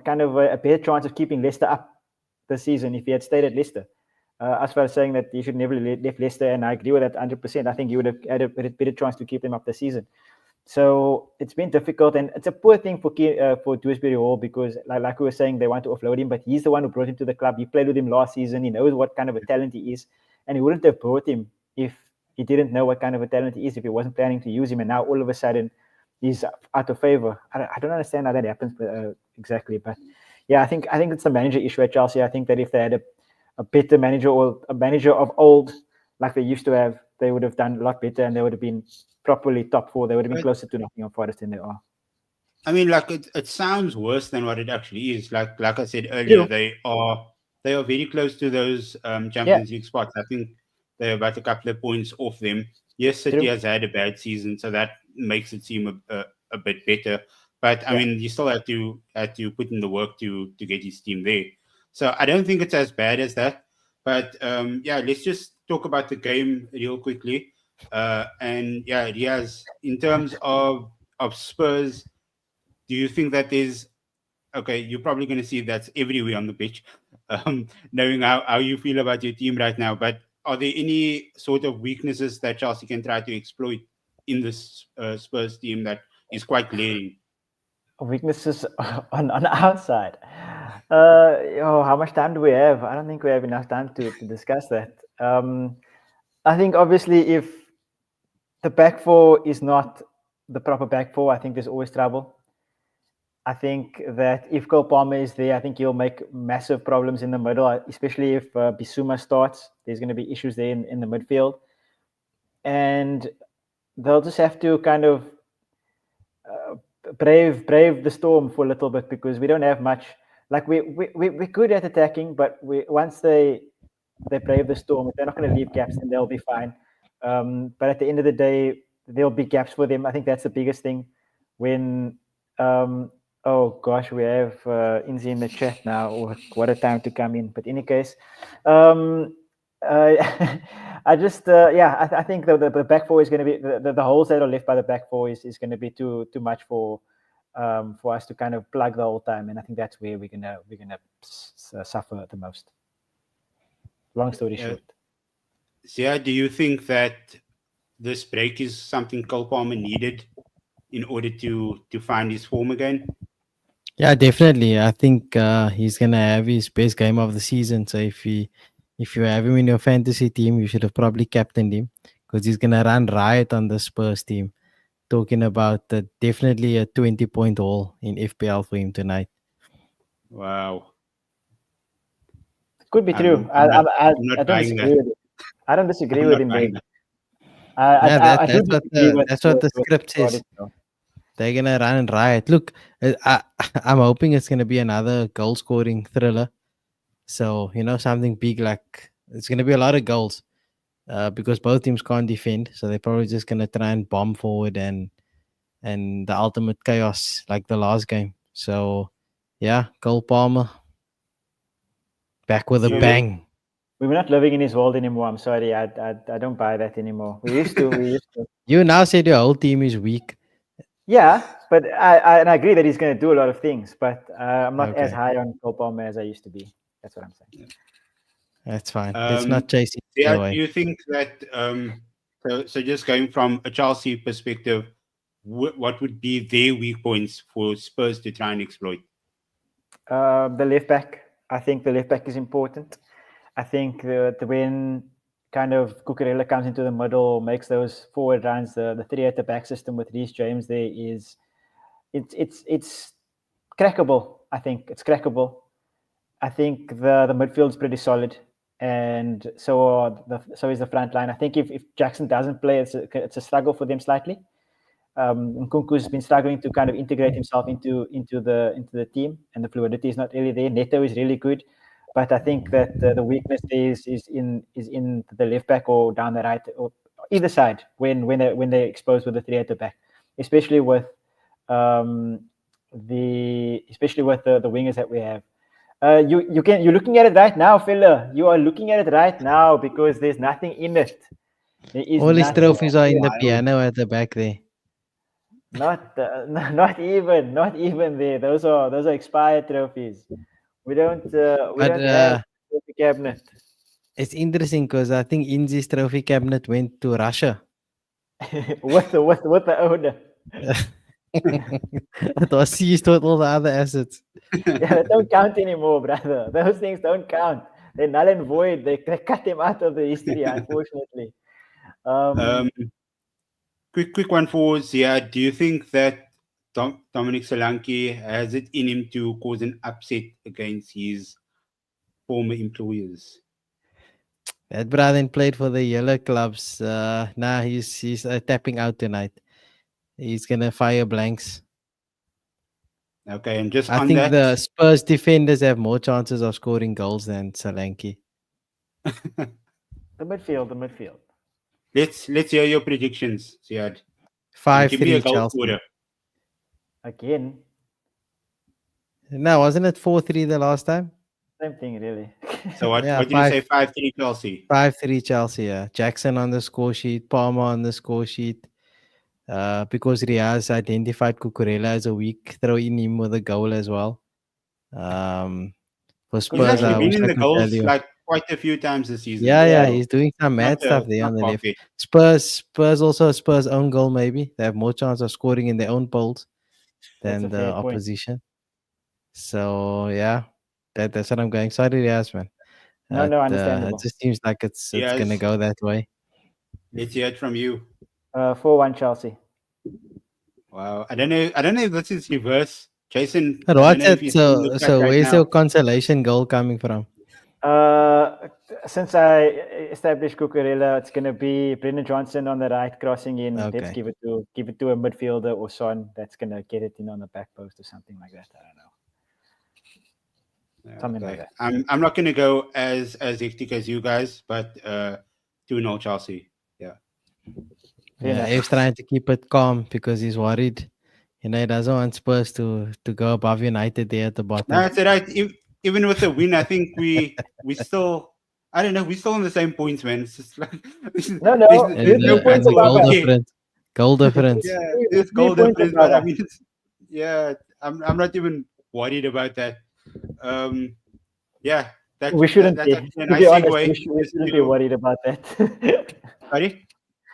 Speaker 3: kind of a better chance of keeping Leicester up this season if he had stayed at Leicester. As far as saying that he should never left Leicester, and I agree with that 100%. I think he would have had a better chance to keep them up this season. So it's been difficult, and it's a poor thing for Dewsbury Hall because, like we were saying, they want to offload him, but he's the one who brought him to the club. He played with him last season. He knows what kind of a talent he is, and he wouldn't have brought him if he didn't know what kind of a talent he is. If he wasn't planning to use him, and now all of a sudden he's out of favor. I don't understand how that happens exactly, but yeah, I think it's a manager issue at Chelsea. I think that if they had a better manager or a manager of old like they used to have, they would have done a lot better and they would have been properly top four. They would have been
Speaker 1: but
Speaker 3: closer to Nottingham Forest than they are.
Speaker 1: I mean, like it sounds worse than what it actually is. Like I said earlier,
Speaker 3: True.
Speaker 1: they are very close to those
Speaker 3: Yeah.
Speaker 1: Champions League spots. I think They're about a couple of points off them. Yes, City
Speaker 3: True.
Speaker 1: has had a bad season, so that makes it seem a bit better. But I
Speaker 3: Yeah.
Speaker 1: mean, he still had to put in the work to get his team there. So I don't think it's as bad as that. But yeah, let's just talk about the game real quickly. And yeah, Riaz, in terms of Spurs, do you think that there's okay? You're probably going to see that's everywhere on the pitch, knowing how you feel about your team right now. But are there any sort of weaknesses that Chelsea can try to exploit in this Spurs team that is quite glaring?
Speaker 3: Weaknesses on the outside. How much time do we have? I don't think we have enough time to discuss that. I think obviously if the back four is not the proper back four, I think there's always trouble. I think that if Cole Palmer is there, I think he'll make massive problems in the middle, especially if Bissouma starts. There's going to be issues there in the midfield. And they'll just have to kind of brave the storm for a little bit because we don't have much. Like we're good at attacking, but once they brave the storm, if they're not going to leave gaps, then they'll be fine. But at the end of the day, there'll be gaps for them. I think that's the biggest thing. When oh gosh, we have Inzi in the chat now. Oh, what a time to come in. But in any case, I just I think the back four is going to be the holes that are left by the back four is going to be too much for us to kind of plug the whole time, and I think that's where we're gonna suffer the most. Long story short.
Speaker 1: Sia, do you think that this break is something Cole Palmer needed in order to find his form again?
Speaker 2: Yeah, definitely. I think he's gonna have his best game of the season. So if you have him in your fantasy team, you should have probably captained him because he's gonna run riot on the Spurs team. Talking about definitely a 20-point haul in FPL for him tonight.
Speaker 1: Wow.
Speaker 3: Could be true.
Speaker 1: I'm
Speaker 3: I
Speaker 1: not
Speaker 3: don't
Speaker 1: buying
Speaker 3: disagree
Speaker 1: that.
Speaker 3: with it. I don't disagree
Speaker 1: I'm
Speaker 3: with
Speaker 1: not
Speaker 3: him
Speaker 1: buying
Speaker 3: there.
Speaker 1: that.
Speaker 3: I do disagree with
Speaker 2: that's what the
Speaker 3: with
Speaker 2: script
Speaker 3: what
Speaker 2: says.
Speaker 3: it is.
Speaker 2: They're gonna run riot. Look, I'm hoping it's gonna be another goal scoring thriller. So something big like it's gonna be a lot of goals. Because both teams can't defend, so they're probably just gonna try and bomb forward and the ultimate chaos like the last game. So yeah, Cole Palmer back with a
Speaker 1: Yeah.
Speaker 2: bang.
Speaker 3: We're not living in his world anymore. I'm sorry. I don't buy that anymore. We used to. We used to.
Speaker 2: You now said your whole team is weak.
Speaker 3: Yeah, but I agree that he's going to do a lot of things, but I'm not as
Speaker 2: Okay,
Speaker 3: high on Cole Palmer as I used to be. That's what I'm saying.
Speaker 2: that's fine. Let's not chase it
Speaker 1: Yeah, do
Speaker 2: away.
Speaker 1: you think that so just going from a Chelsea perspective, what would be their weak points for Spurs to try and exploit?
Speaker 3: The left back. I think the left back is important. I think that when kind of Cucurella comes into the middle, makes those forward runs, the three at the back system with Reece James there is, it's crackable. I think it's crackable. I think the midfield is pretty solid, and so is the front line. I think if Jackson doesn't play, it's a struggle for them slightly. Nkunku's been struggling to kind of integrate himself into the team, and the fluidity is not really there. Neto is really good, but I think that the weakness is in the left back or down the right or either side when they're exposed with the three at the back, especially with the wingers that we have. You're looking at it right now, fella. You are looking at it right now because there's nothing in it. There is
Speaker 2: All his
Speaker 3: nothing.
Speaker 2: trophies are in the
Speaker 1: Wild.
Speaker 2: piano at the back there.
Speaker 3: Not even there. Those are expired trophies. We don't
Speaker 2: But
Speaker 3: have trophy cabinet.
Speaker 2: it's interesting because I think Inzi's trophy cabinet went to Russia.
Speaker 3: with the owner.
Speaker 2: It was seized with all the other assets.
Speaker 3: Yeah, they don't count anymore, brother. Those things don't count. They're null and void. They cut them out of the history, unfortunately.
Speaker 1: Quick one for Zia. Do you think that Dominic Solanke has it in him to cause an upset against his former employers?
Speaker 2: That brother played for the yellow clubs. Now he's tapping out tonight. He's gonna fire blanks.
Speaker 1: Okay, and just
Speaker 2: I
Speaker 1: on
Speaker 2: think
Speaker 1: that,
Speaker 2: the Spurs defenders have more chances of scoring goals than Solanke.
Speaker 3: The midfield, the midfield.
Speaker 1: Let's hear your predictions, Ziad. And give me a
Speaker 2: 5-3
Speaker 1: goal
Speaker 2: Chelsea.
Speaker 1: scorer.
Speaker 3: Again,
Speaker 2: No, wasn't it 4-3 the last time?
Speaker 3: same thing, really.
Speaker 1: So what?
Speaker 2: Yeah,
Speaker 1: What did you say? 5-3 Chelsea.
Speaker 2: 5-3 Chelsea. Yeah, Jackson on the score sheet, Palmer on the score sheet. Because Riaz identified Cucurella as a weak throw in him with a goal as well. For
Speaker 1: He's
Speaker 2: Spurs,
Speaker 1: actually
Speaker 2: I
Speaker 1: been
Speaker 2: wish
Speaker 1: in
Speaker 2: I
Speaker 1: the
Speaker 2: could tell
Speaker 1: goals
Speaker 2: you.
Speaker 1: like quite a few times this season.
Speaker 2: Yeah,
Speaker 3: Yeah.
Speaker 2: he's doing some mad stuff there on the left. Spurs also a Spurs own goal maybe. They have more chance of scoring in their own goals
Speaker 3: That's
Speaker 2: than
Speaker 3: a
Speaker 2: the
Speaker 3: fair point.
Speaker 2: opposition. So yeah, that's what I'm going. Sorry, Riaz, man.
Speaker 3: No,
Speaker 2: It
Speaker 3: understandable.
Speaker 2: just seems like it's
Speaker 1: Riaz.
Speaker 2: gonna go that way.
Speaker 1: Let's hear it from you.
Speaker 3: 4-1 Chelsea.
Speaker 1: Wow. I don't know if this is reverse. Jason,
Speaker 2: But
Speaker 1: I don't
Speaker 2: what's
Speaker 1: know if
Speaker 2: it?
Speaker 1: you still look
Speaker 2: So
Speaker 1: right
Speaker 2: where's
Speaker 1: now.
Speaker 2: your consolation goal coming from?
Speaker 3: Since I established Cucurella, it's gonna be Brendan Johnson on the right, crossing in. Let's
Speaker 2: Okay.
Speaker 3: give it to a midfielder or Son that's gonna get it in on the back post or something like that. I don't know. Something like that.
Speaker 1: I'm not gonna go as hectic as you guys, but 2-0 Chelsea. Yeah.
Speaker 3: Fair
Speaker 2: Yeah,
Speaker 3: enough.
Speaker 2: Abe's trying to keep it calm because he's worried. He doesn't want Spurs to go above United there at the bottom.
Speaker 1: No, it's all right. Even with the win, I think we still, I don't know, we're still on the same points, man. It's just like
Speaker 3: No,
Speaker 1: there's no
Speaker 3: three
Speaker 1: point
Speaker 3: points
Speaker 1: to
Speaker 3: above us.
Speaker 1: overcare.
Speaker 2: Goal difference.
Speaker 1: Yeah,
Speaker 3: Three
Speaker 1: there's goal
Speaker 3: points
Speaker 1: difference,
Speaker 3: above
Speaker 1: but I
Speaker 3: us.
Speaker 1: mean, yeah, I'm not even worried about that. Yeah,
Speaker 3: We shouldn't
Speaker 1: that's
Speaker 3: be.
Speaker 1: actually a
Speaker 3: To
Speaker 1: nice
Speaker 3: be honest,
Speaker 1: segue.
Speaker 3: we shouldn't be worried about that.
Speaker 1: Sorry?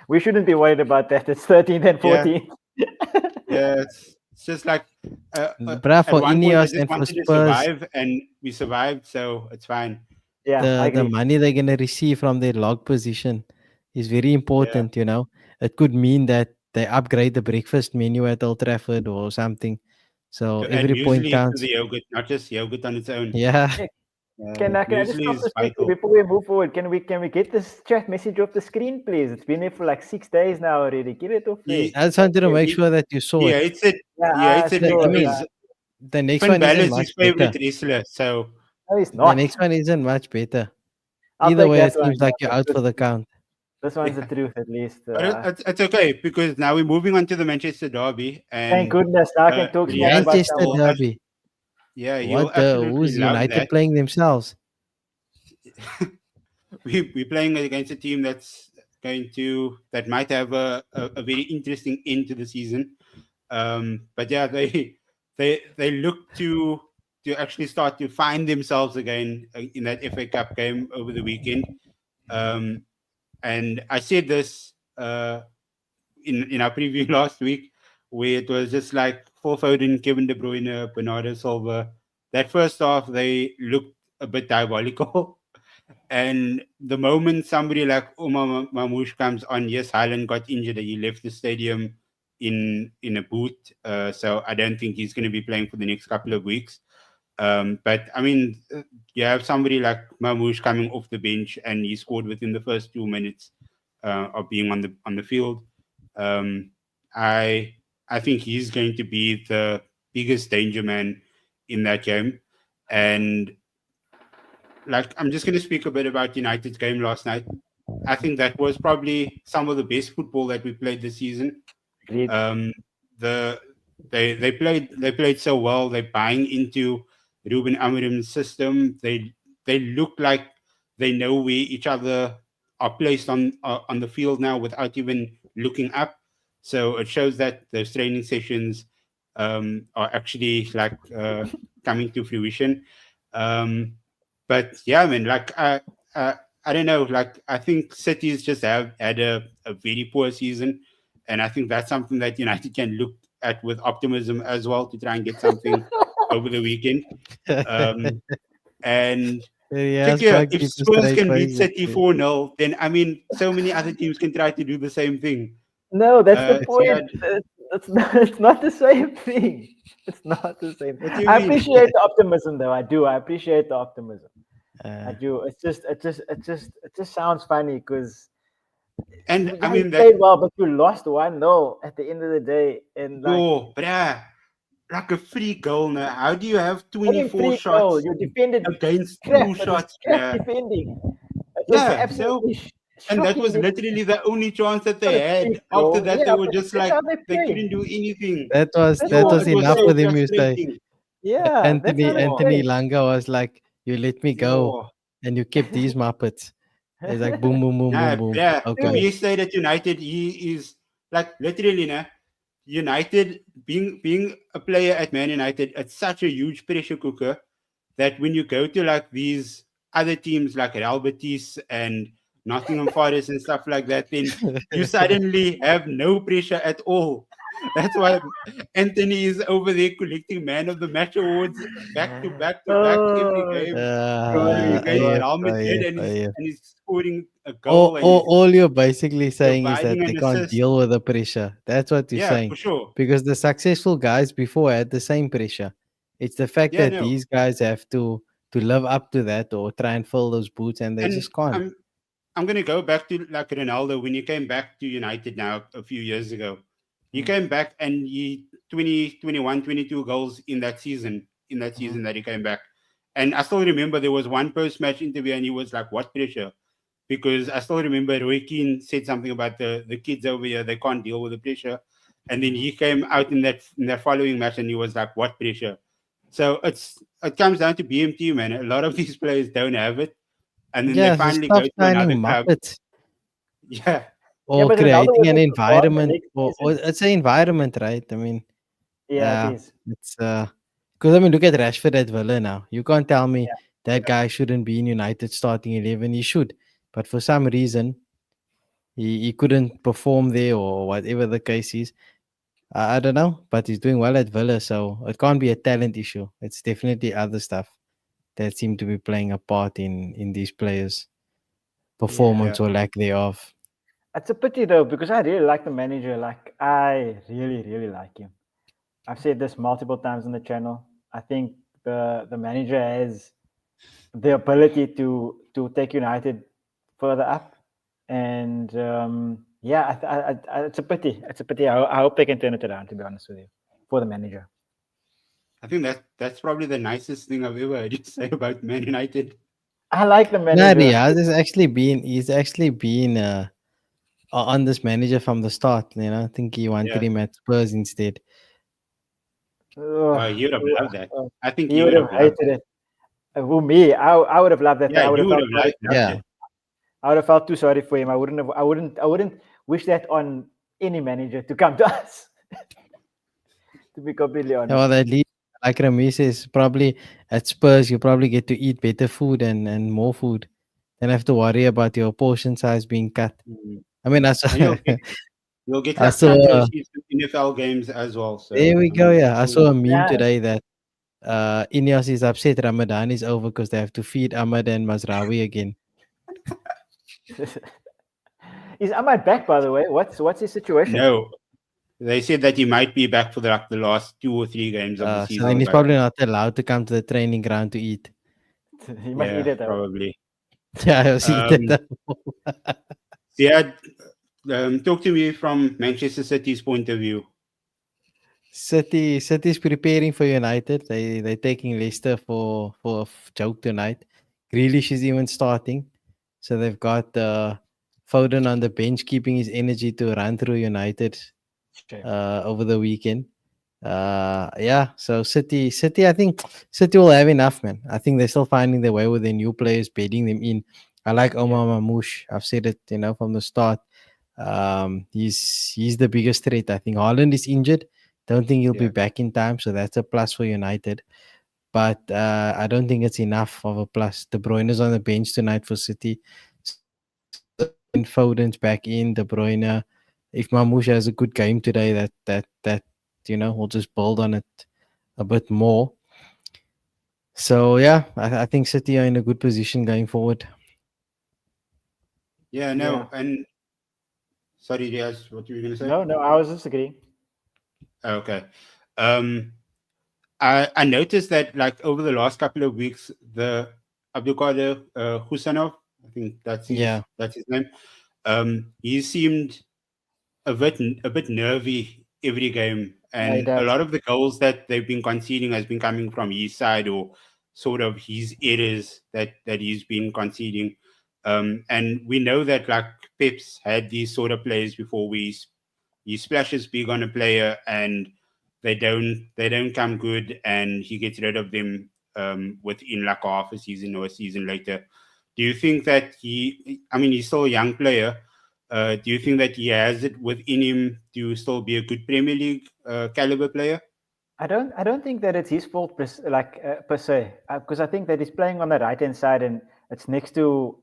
Speaker 3: We shouldn't be worried about that. It's 13th and 14th.
Speaker 1: Yeah, it's just like
Speaker 2: Bruh,
Speaker 1: at
Speaker 2: for
Speaker 1: one point I
Speaker 2: Ineos
Speaker 1: just
Speaker 2: and for
Speaker 1: wanted to
Speaker 2: Spurs,
Speaker 1: survive, and we survived, so it's fine.
Speaker 3: Yeah, I
Speaker 2: the
Speaker 3: agree.
Speaker 2: money they're gonna receive from their log position is very important. It could mean that they upgrade the breakfast menu at Old Trafford or something. So
Speaker 1: To add
Speaker 2: every point
Speaker 1: muesli to
Speaker 2: counts.
Speaker 1: the yogurt, not just yogurt on its own.
Speaker 2: Yeah.
Speaker 3: Can I just
Speaker 1: Muesli
Speaker 3: stop
Speaker 1: is
Speaker 3: this quickly
Speaker 1: vital.
Speaker 3: before we move forward? Can we get this chat message off the screen, please? It's been there for like 6 days now already. Get it off there.
Speaker 2: I just wanted to make sure that you saw
Speaker 1: Yeah,
Speaker 2: it.
Speaker 1: it's it.
Speaker 3: Yeah,
Speaker 1: Yeah, it's it
Speaker 3: sure,
Speaker 1: because
Speaker 2: The next
Speaker 1: Finn
Speaker 2: one isn't
Speaker 1: Balor's
Speaker 2: much
Speaker 1: his favorite
Speaker 2: better.
Speaker 1: wrestler, so
Speaker 3: No, it's
Speaker 2: The
Speaker 3: not.
Speaker 2: next one isn't much better.
Speaker 3: I'll
Speaker 2: Either
Speaker 3: take
Speaker 2: way,
Speaker 3: that
Speaker 2: it seems
Speaker 3: one.
Speaker 2: like you're out for the count.
Speaker 3: This one's the truth, at least.
Speaker 1: but it's okay because now we're moving on to the Manchester Derby, and
Speaker 3: Thank goodness. Now I can talk smack about
Speaker 2: Manchester
Speaker 3: someone.
Speaker 2: Derby.
Speaker 1: Yeah, you'll
Speaker 2: What the?
Speaker 1: absolutely
Speaker 2: Who's
Speaker 1: love
Speaker 2: United
Speaker 1: that.
Speaker 2: playing themselves?
Speaker 1: We're playing against a team that might have a very interesting end to the season. But yeah, they look to actually start to find themselves again in that FA Cup game over the weekend. And I said this in our preview last week, where it was just like Phil Foden, Kevin De Bruyne, Bernardo Silva. That first half, they looked a bit diabolical. And the moment somebody like Omar Mamouche comes on, yes, Haaland got injured. He left the stadium in a boot. So I don't think he's going to be playing for the next couple of weeks. But I mean, you have somebody like Mamouche coming off the bench, and he scored within the first 2 minutes of being on the field. I think he's going to be the biggest danger man in that game. And like, I'm just going to speak a bit about United's game last night. I think that was probably some of the best football that we played this season.
Speaker 3: Agreed.
Speaker 1: They played so well. They're buying into Ruben Amorim's system. They look like they know where each other are placed on the field now without even looking up. So it shows that those training sessions are actually like coming to fruition. But yeah, man, like I don't know, like I think City's just have had a very poor season, and I think that's something that United can look at with optimism as well to try and get something over the weekend. And check here, if Spurs can beat City 4-0, then I mean, so many other teams can try to do the same thing.
Speaker 3: No, that's the point. It's not the same thing. It's not the same. I appreciate the optimism, though. I do. I appreciate the optimism. I do. It just sounds funny because.
Speaker 1: And I mean,
Speaker 3: you played well, but you lost 1-0 at the end of the day. And
Speaker 1: like a free goal now. How do you have 24 shots
Speaker 3: You defended
Speaker 1: against 2 shots?
Speaker 3: Defending.
Speaker 1: Yeah, so
Speaker 3: absolutely
Speaker 1: and that
Speaker 3: shocking.
Speaker 1: was literally the only chance that
Speaker 3: Got
Speaker 1: they
Speaker 3: a
Speaker 1: had.
Speaker 3: free
Speaker 1: After
Speaker 3: goal.
Speaker 1: that, they
Speaker 3: Yeah,
Speaker 1: were
Speaker 3: but
Speaker 1: just
Speaker 3: that's
Speaker 1: like
Speaker 3: how they
Speaker 1: they
Speaker 3: play.
Speaker 1: couldn't do anything.
Speaker 2: That was
Speaker 3: That's
Speaker 2: that
Speaker 3: how
Speaker 2: was
Speaker 3: they
Speaker 1: It was
Speaker 2: enough
Speaker 3: play.
Speaker 1: so
Speaker 2: for them. You say
Speaker 1: frustrating.
Speaker 3: Yeah, that's how they
Speaker 2: Anthony
Speaker 3: play.
Speaker 2: Langa was like, "You let me go,
Speaker 1: Yo,
Speaker 2: and you kept these Muppets." It's like boom, boom, boom, boom,
Speaker 1: nah,
Speaker 2: boom.
Speaker 1: yeah.
Speaker 2: Okay.
Speaker 3: Dude,
Speaker 1: We stayed at United. He is like literally, nah, United being a player at Man United. It's such a huge pressure cooker that when you go to like these other teams like Real Betis and Nottingham Forest and stuff like that, then you suddenly have no pressure at all. That's why Anthony is over there collecting Man of the Match awards back to back to back every
Speaker 3: oh,
Speaker 1: game.
Speaker 3: golly
Speaker 1: Against
Speaker 3: God.
Speaker 1: Real Madrid, and
Speaker 2: IF.
Speaker 1: he's scoring a
Speaker 2: All,
Speaker 1: goal and
Speaker 2: all,
Speaker 1: he's
Speaker 2: all you're basically saying is that
Speaker 1: providing
Speaker 2: they
Speaker 1: an
Speaker 2: can't
Speaker 1: assist.
Speaker 2: deal with the pressure. That's what you're
Speaker 1: Yeah,
Speaker 2: saying.
Speaker 1: for sure.
Speaker 2: Because the successful guys before had the same pressure. It's the fact
Speaker 1: Yeah,
Speaker 2: that
Speaker 1: no.
Speaker 2: these guys have to live up to that or try and fill those boots and they
Speaker 1: And
Speaker 2: just can't.
Speaker 1: I'm gonna go back to like Ronaldo when he came back to United now a few years ago. He
Speaker 3: Mm,
Speaker 1: came back and he 20, 21, 22 goals in that season. In that
Speaker 3: mhm.
Speaker 1: season that he came back, and I still remember there was one post-match interview and he was like, "What pressure?" Because I still remember Roy Keane said something about the kids over here, they can't deal with the pressure, and then he came out in that following match and he was like, "What pressure?" So it comes down to BMT, man. A lot of these players don't have it, and then they
Speaker 2: Yeah, so
Speaker 1: finally
Speaker 2: stop
Speaker 1: go to
Speaker 2: signing
Speaker 1: another club.
Speaker 2: Muppets
Speaker 1: Yeah,
Speaker 3: Yeah,
Speaker 2: or
Speaker 3: but Ronaldo
Speaker 2: creating
Speaker 3: was
Speaker 2: an
Speaker 3: also gone the
Speaker 2: environment
Speaker 3: next
Speaker 2: or
Speaker 3: season.
Speaker 2: it's an environment, right? I mean,
Speaker 3: Yeah, it
Speaker 2: yeah,
Speaker 3: is.
Speaker 2: it's because I mean, look at Rashford at Villa now. You can't tell me
Speaker 3: Yeah.
Speaker 2: that guy shouldn't be in United starting 11. He should, but for some reason he couldn't perform there or whatever the case is. I don't know, but he's doing well at Villa, so it can't be a talent issue. It's definitely other stuff that seem to be playing a part in these players'
Speaker 3: Yeah.
Speaker 2: performance
Speaker 1: yeah.
Speaker 2: or lack thereof.
Speaker 3: It's a pity though, because I really like the manager. Like I really, really like him. I've said this multiple times on the channel. I think the manager has the ability to take United further up, and yeah, it's a pity. It's a pity. I hope they can turn it around. To be honest with you, for the manager.
Speaker 1: I think that's probably the nicest thing I've ever heard you say about Man United.
Speaker 3: I like the
Speaker 2: Nah,
Speaker 3: manager.
Speaker 2: Riaz has actually been on this manager from the start. You know, I think he wanted
Speaker 1: Yeah,
Speaker 2: him at Spurs instead.
Speaker 3: Ugh,
Speaker 1: you would have loved that.
Speaker 3: ugh.
Speaker 1: I think
Speaker 3: He
Speaker 1: you
Speaker 3: would
Speaker 1: would
Speaker 3: have
Speaker 1: have loved
Speaker 3: hated
Speaker 1: that.
Speaker 3: it. Who me? I would have loved that.
Speaker 1: Yeah,
Speaker 3: I would
Speaker 1: you
Speaker 3: have
Speaker 1: would
Speaker 3: felt
Speaker 1: have
Speaker 3: sorry for him.
Speaker 1: loved
Speaker 2: Yeah,
Speaker 1: it.
Speaker 3: I would have felt too sorry for him. I wouldn't have. I wouldn't wish that on any manager to come to us. To be completely
Speaker 2: yeah,
Speaker 3: honest.
Speaker 2: well, at least like Rami says, probably at Spurs you probably get to eat better food and more food. Then have to worry about your portion size being cut.
Speaker 1: Mhm.
Speaker 2: I mean, I saw
Speaker 1: And you'll get
Speaker 2: I
Speaker 1: like
Speaker 2: saw
Speaker 1: front row seats to NFL games as well. So
Speaker 2: there we
Speaker 1: I
Speaker 2: go.
Speaker 1: mean,
Speaker 2: Yeah, I saw a meme
Speaker 3: Yeah.
Speaker 2: today that Ineos is upset Ramadan is over because they have to feed Ahmad and Mazraoui again.
Speaker 3: Is Ahmad back, by the way? What's his situation?
Speaker 1: no, they said that he might be back for the last 2 or 3 games of the
Speaker 2: So then
Speaker 1: season,
Speaker 2: he's
Speaker 1: but
Speaker 2: probably not allowed to come to the training ground to eat.
Speaker 3: He must eat
Speaker 1: yeah,
Speaker 3: it though.
Speaker 1: probably.
Speaker 2: Yeah, I'll see
Speaker 1: Um,
Speaker 2: that.
Speaker 1: yeah, talk to me from Manchester City's point of view.
Speaker 2: City's preparing for United. They're taking Leicester for joke tonight. Grealish is even starting, so they've got Foden on the bench, keeping his energy to run through United
Speaker 3: Shame.
Speaker 2: over the weekend. Yeah, so City, I think City will have enough, man. I think they're still finding their way with their new players, bedding them in. I like
Speaker 3: Yeah.
Speaker 2: Omar Mamouche. I've said it, from the start. He's the biggest threat. I think Haaland is injured. Don't think he'll be
Speaker 1: Yeah,
Speaker 2: back in time, so that's a plus for United. But I don't think it's enough of a plus. De Bruyne is on the bench tonight for City. And Foden's back in. De Bruyne. If Mamouche has a good game today, that we'll just build on it a bit more. So yeah, I think City are in a good position going forward.
Speaker 1: yeah,
Speaker 3: Yeah.
Speaker 1: no, and sorry, Riaz, what were you gonna say?
Speaker 3: No, no, I was just agreeing.
Speaker 1: Okay. Um, I noticed that like over the last couple of weeks, the Abdulkader Husanov, I think
Speaker 2: Yeah,
Speaker 1: that's his name. He seemed a bit nervy every game,
Speaker 3: Yeah, he
Speaker 1: and a
Speaker 3: does.
Speaker 1: lot of the goals that they've been conceding has been coming from his side or sort of his errors that he's been conceding. And we know that like Pep's had these sort of players before. He splashes big on a player and they don't come good, and he gets rid of them within like half a season or a season later. Do you think that I mean, he's still a young player. Do you think that he has it within him to still be a good Premier League caliber player?
Speaker 3: I don't think that it's his fault per se, because I think that he's playing on the right hand side and it's next to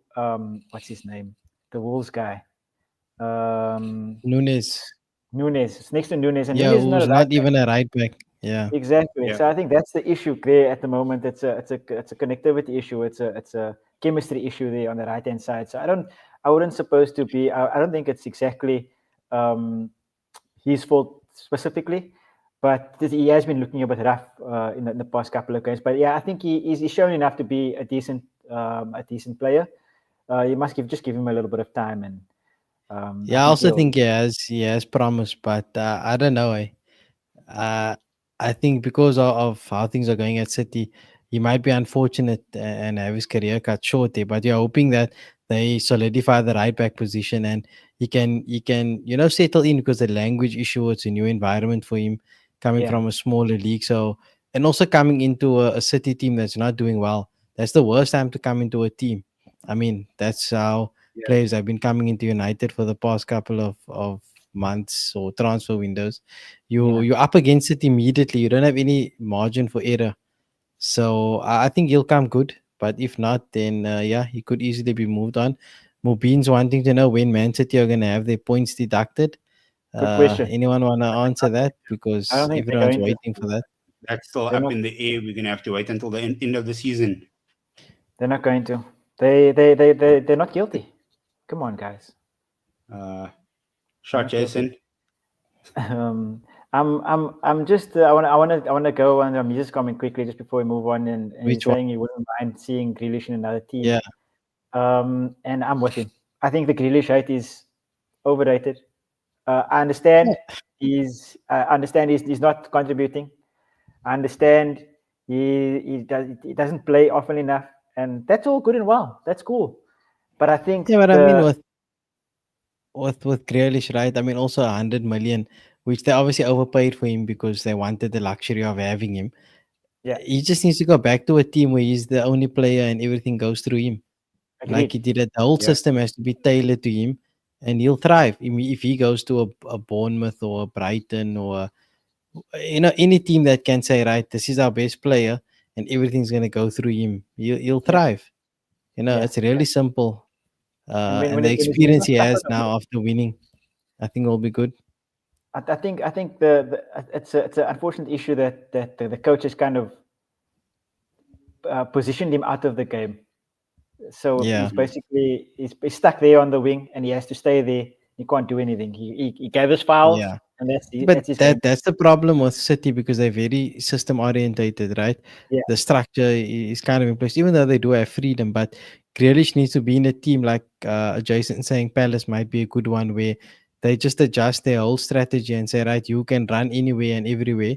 Speaker 3: what's his name, the Wolves guy,
Speaker 2: Nunes.
Speaker 3: Nunes. It's next to Nunes, and
Speaker 2: Yeah,
Speaker 3: Nunes is not
Speaker 2: who's
Speaker 3: a right
Speaker 2: not
Speaker 3: back.
Speaker 2: even a right back. Yeah.
Speaker 3: Exactly.
Speaker 1: Yeah,
Speaker 3: So I think that's the issue there at the moment. It's a connectivity issue. It's a chemistry issue there on the right hand side. So I wouldn't supposed to be. I don't think it's exactly um, his fault specifically, but he has been looking a bit rough in the past couple of games. But yeah, I think he's shown enough to be a decent player. You must give him a little bit of time, and I
Speaker 2: Yeah, I
Speaker 3: think
Speaker 2: also
Speaker 3: he'll.
Speaker 2: think he has promise, but I don't know. Uh, I think because of how things are going at City, he might be unfortunate and have his career cut short there. But you're hoping that they solidify the right back position and he can settle in, because the language issue, it's a new environment for him coming
Speaker 3: Yeah,
Speaker 2: from a smaller league. So, and also coming into a City team that's not doing well. That's the worst time to come into a team. I mean, that's how
Speaker 1: yeah,
Speaker 2: players have been coming into United for the past couple of months or transfer windows. you
Speaker 3: yeah,
Speaker 2: you're up against it immediately. You don't have any margin for error. So I think he'll come good. But if not, then yeah, he could easily be moved on. Mubin's wanting to know when Man City are going to have their points deducted.
Speaker 3: good question.
Speaker 2: Anyone want to answer that?
Speaker 3: I don't
Speaker 2: Because
Speaker 3: think they're
Speaker 2: everyone's
Speaker 3: going to.
Speaker 2: waiting for that.
Speaker 1: that's still
Speaker 3: They're
Speaker 1: up
Speaker 3: not.
Speaker 1: in the air. We're gonna have to wait until the end of the season.
Speaker 3: They're not going to. They're not guilty. Come on, guys.
Speaker 1: Uh,
Speaker 3: They're
Speaker 1: Shot
Speaker 3: not guilty.
Speaker 1: Jason.
Speaker 3: Um, I'm just. I want to go on. I'm just coming quickly just before we move on, and he's
Speaker 2: Which one?
Speaker 3: saying he wouldn't mind seeing Grealish in another team.
Speaker 2: Yeah.
Speaker 3: And I'm with him. I think the Grealish height is overrated. I understand he's not contributing. I understand he doesn't play often enough, and that's all good and well. That's cool. But I think
Speaker 2: Yeah, but I mean,
Speaker 3: the
Speaker 2: with Grealish, right? I mean, also 100 million, which they obviously overpaid for him because they wanted the luxury of having him.
Speaker 3: yeah,
Speaker 2: He just needs to go back to a team where he's the only player and everything goes through him. Like
Speaker 3: agreed.
Speaker 2: he did it. The whole
Speaker 1: Yeah,
Speaker 2: system has to be tailored to him, and he'll thrive. I mean, if he goes to a Bournemouth or a Brighton or any team that can say, right, this is our best player, and everything's gonna go through him, he'll
Speaker 3: Yeah,
Speaker 2: thrive.
Speaker 3: yeah.
Speaker 2: It's really simple.
Speaker 3: And when
Speaker 2: And
Speaker 3: when,
Speaker 2: the
Speaker 3: it, when it's
Speaker 2: experience
Speaker 3: not
Speaker 2: he
Speaker 3: stuck on
Speaker 2: has
Speaker 3: the
Speaker 2: now
Speaker 3: pitch,
Speaker 2: after winning, I think will be good.
Speaker 3: I think the it's an unfortunate issue that the coach has kind of positioned him out of the game. So
Speaker 2: Yeah.
Speaker 3: he's
Speaker 1: mhm,
Speaker 3: basically he's stuck there on the wing, and he has to stay there. He can't do anything. He gathers fouls,
Speaker 2: Yeah.
Speaker 3: and
Speaker 2: But
Speaker 3: that's his game.
Speaker 2: that's the problem with City, because they're very system orientated, right?
Speaker 3: Yeah,
Speaker 2: The structure is kind of in place, even though they do have freedom. But Grealish needs to be in a team like Jason saying Palace might be a good one, where they just adjust their whole strategy and say, right, you can run anywhere and everywhere,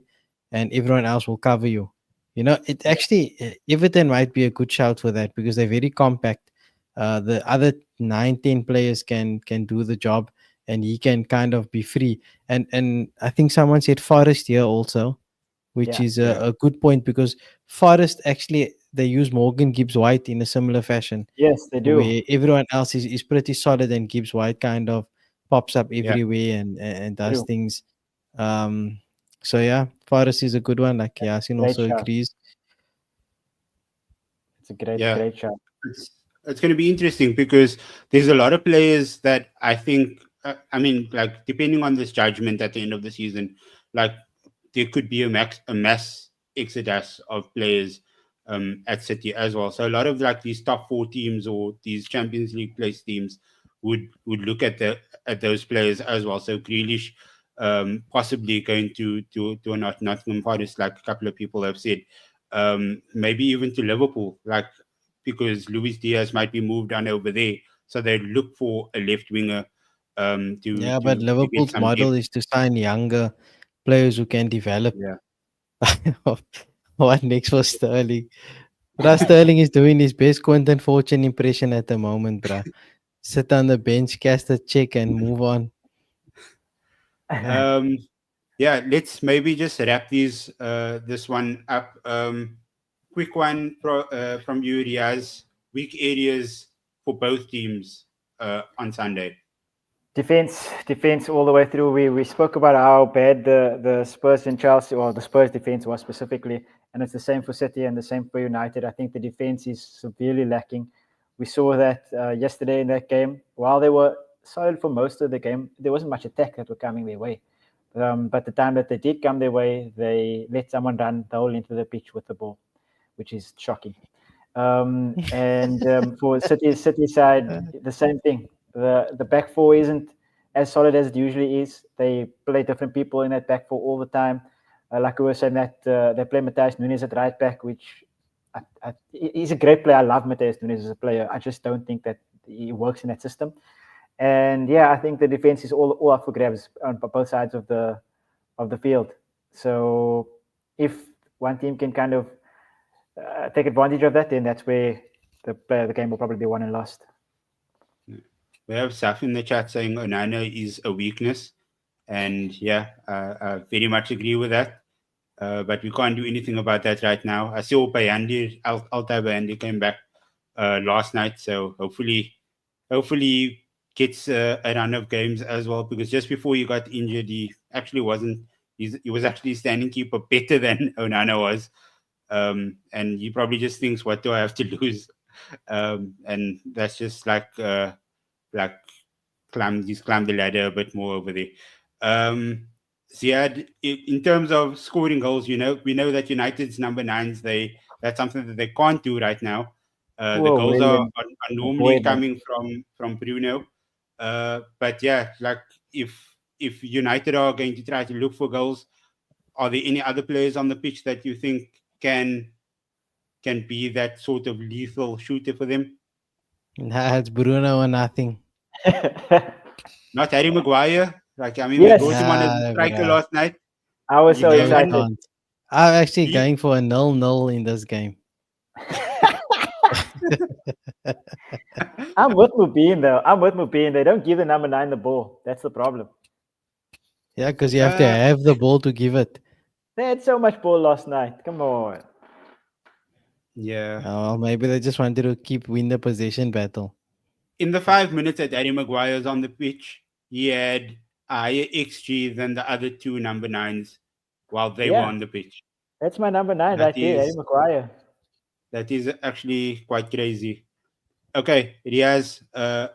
Speaker 2: and everyone else will cover you. It
Speaker 3: yeah,
Speaker 2: actually Everton might be a good shout for that, because they're very compact. The other 9, 10 players can do the job, and he can kind of be free. And I think someone said Forest here also, which
Speaker 3: yeah.
Speaker 2: is
Speaker 1: yeah,
Speaker 2: a good point, because Forest actually they use Morgan Gibbs White in a similar fashion,
Speaker 3: Yes, they do.
Speaker 2: where everyone else is pretty solid, and Gibbs White kind of pops up
Speaker 1: yeah,
Speaker 2: everywhere and does
Speaker 3: True.
Speaker 2: things. Um, so yeah, Forest is a good one. Like Yasin
Speaker 3: Great
Speaker 2: also
Speaker 3: shot.
Speaker 2: agrees.
Speaker 3: It's a great,
Speaker 1: yeah.
Speaker 3: great shot.
Speaker 1: it's it's going to be interesting because there's a lot of players that I think. I mean, like depending on this judgment at the end of the season, like there could be a mass exodus of players at City as well. So a lot of like these top four teams or these Champions League place teams would look at those players as well. So Grealish possibly going to Nottingham Forest, like a couple of people have said. Maybe even to Liverpool, like because Luis Diaz might be moved on over there. So they look for a left winger
Speaker 2: Yeah, but
Speaker 1: to get
Speaker 2: Liverpool's
Speaker 1: some
Speaker 2: model
Speaker 1: depth.
Speaker 2: is to sign younger players who can develop.
Speaker 1: Yeah.
Speaker 2: What next for Sterling? Bruh, Sterling is doing his best Quentin Fortune impression at the moment, bruh. Sit on the bench, cast a check, and move on.
Speaker 1: Um, yeah, let's maybe just wrap this one up. Quick one from you, Riaz. Weak areas for both teams on Sunday.
Speaker 3: Defense all the way through. We spoke about how bad the Spurs and Chelsea, or the Spurs defense was specifically, and it's the same for City and the same for United. I think the defense is severely lacking. We saw that yesterday in that game. While they were solid for most of the game, there wasn't much attack that were coming their way. But the time that they did come their way, they let someone run the whole length of the pitch with the ball, which is shocking. And for City side, the same thing. The back four isn't as solid as it usually is. They play different people in that back four all the time. Like we were saying, that they play Matheus Nunes at right back, which he's a great player. I love Matheus Nunes as a player. I just don't think that he works in that system. And yeah, I think the defense is all up for grabs on both sides of the field. So if one team can kind of take advantage of that, then that's where the game will probably be won and lost.
Speaker 1: We have Saf in the chat saying Onana is a weakness, and yeah, I very much agree with that. But we can't do anything about that right now. I saw Bayandi, Altay Bayandi came back last night, so hopefully gets a run of games as well. Because just before he got injured, he actually wasn't. He was actually standing keeper better than Onana was, and he probably just thinks, "What do I have to lose?" And that's just like he's climbed the ladder a bit more over there. Ziad, in terms of scoring goals, we know that United's number nines, that's something that they can't do right now. The
Speaker 3: Whoa,
Speaker 1: goals
Speaker 3: William.
Speaker 1: are normally coming from Bruno. But yeah, like if United are going to try to look for goals, are there any other players on the pitch that you think can be that sort of lethal shooter for them?
Speaker 2: Nah, it's Bruno or nothing.
Speaker 1: Not Harry Maguire. Like, I mean,
Speaker 3: Yes.
Speaker 1: they brought him on as a
Speaker 2: Nah,
Speaker 1: striker
Speaker 2: bruh.
Speaker 1: last night.
Speaker 3: I was so
Speaker 2: No, we
Speaker 3: excited.
Speaker 2: can't. I'm actually
Speaker 1: He-
Speaker 2: going for a 0-0 in this game.
Speaker 3: I'm with Mubin though. I'm with Mubin. They don't give the number 9 the ball. That's the problem.
Speaker 2: Yeah, because you have to have the ball to give it.
Speaker 3: They had so much ball last night. Come on.
Speaker 1: Yeah.
Speaker 2: Oh, maybe they just wanted to win the possession battle.
Speaker 1: In the 5 minutes that Harry Maguire's on the pitch, he had a higher XG than the other two number nines while they were
Speaker 3: Yeah.
Speaker 1: on the pitch.
Speaker 3: That's my number 9
Speaker 1: That
Speaker 3: right there, Harry
Speaker 1: is-
Speaker 3: Maguire.
Speaker 1: That is actually quite crazy. Okay, Riaz,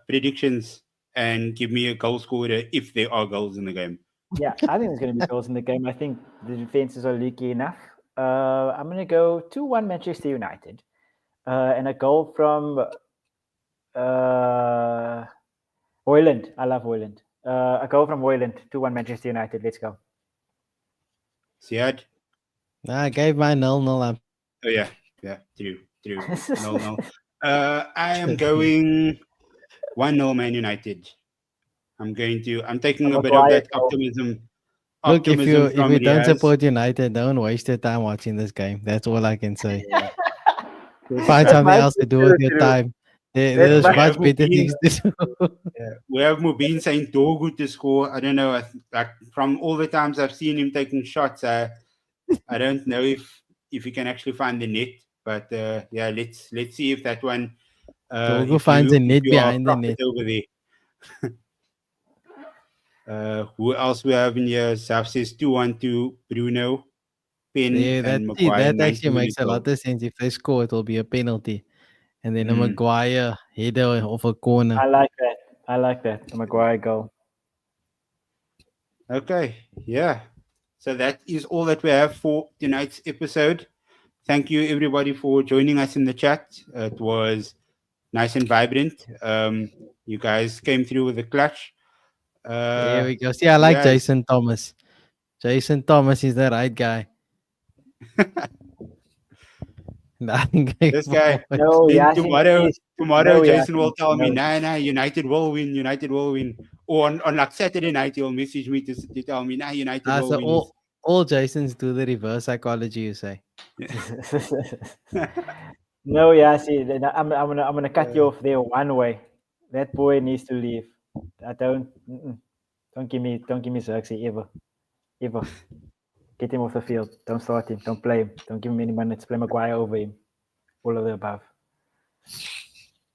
Speaker 1: predictions, and give me a goal scorer if there are goals in the game.
Speaker 3: Yeah, I think there's going to be goals in the game. I think the defenses are leaky enough. I'm going to go 2-1 Manchester United. And a goal from Hoyland. I love Hoyland. A goal from Hoyland. 2-1 Manchester United. Let's go.
Speaker 1: Ziad?
Speaker 2: Nah, I gave my 0-0 up.
Speaker 1: Oh, yeah, true. No. I am going 1-0 Man United. I'm taking a bit of that optimism.
Speaker 2: Look, if you
Speaker 1: from
Speaker 2: don't
Speaker 1: Riaz.
Speaker 2: support United, don't waste your time watching this game. That's all I can say.
Speaker 1: Yeah.
Speaker 2: Find something else to do with your
Speaker 3: true.
Speaker 2: time. There's
Speaker 3: might
Speaker 2: much
Speaker 1: be-
Speaker 2: better things to do.
Speaker 1: Yeah. We have Mubin saying Dogu to score. I don't know. Like from all the times I've seen him taking shots, I don't know if he can actually find the net. But yeah, let's see if that one.
Speaker 2: Dogu finds a net
Speaker 1: if you are
Speaker 2: behind the
Speaker 1: prophet
Speaker 2: net.
Speaker 1: over there. Who else we have in here? Saf says 2-1 to Bruno, Pen,
Speaker 2: Yeah,
Speaker 1: and Maguire.
Speaker 2: that actually
Speaker 1: 90
Speaker 2: makes a
Speaker 1: minutes
Speaker 2: lot of sense. If they score, it will be a penalty. And then a
Speaker 1: Mm.
Speaker 2: Maguire header off a corner.
Speaker 3: I like that. The Maguire goal.
Speaker 1: Okay, yeah. So that is all that we have for tonight's episode. Thank you, everybody, for joining us in the chat. It was nice and vibrant. You guys came through with a clutch.
Speaker 2: There we go. See, I like
Speaker 1: yeah.
Speaker 2: Jason Thomas. Jason Thomas is the right guy.
Speaker 1: This guy.
Speaker 3: No,
Speaker 1: Then
Speaker 3: yeah.
Speaker 1: tomorrow,
Speaker 3: No,
Speaker 1: Jason will
Speaker 3: Yasin,
Speaker 1: tell me,
Speaker 3: no.
Speaker 1: nah, United will win. Or on like Saturday night, he'll message me to tell me, nah, United will
Speaker 2: So
Speaker 1: win.
Speaker 2: all Jasons do the reverse psychology, you say.
Speaker 3: No, yeah, see, I'm gonna cut you
Speaker 1: Uh,
Speaker 3: off there one way. That boy needs to leave. I don't give me Xerxes ever. Get him off the field. Don't start him. Don't play him. Don't give him any minutes. Play Maguire over him. All of the above.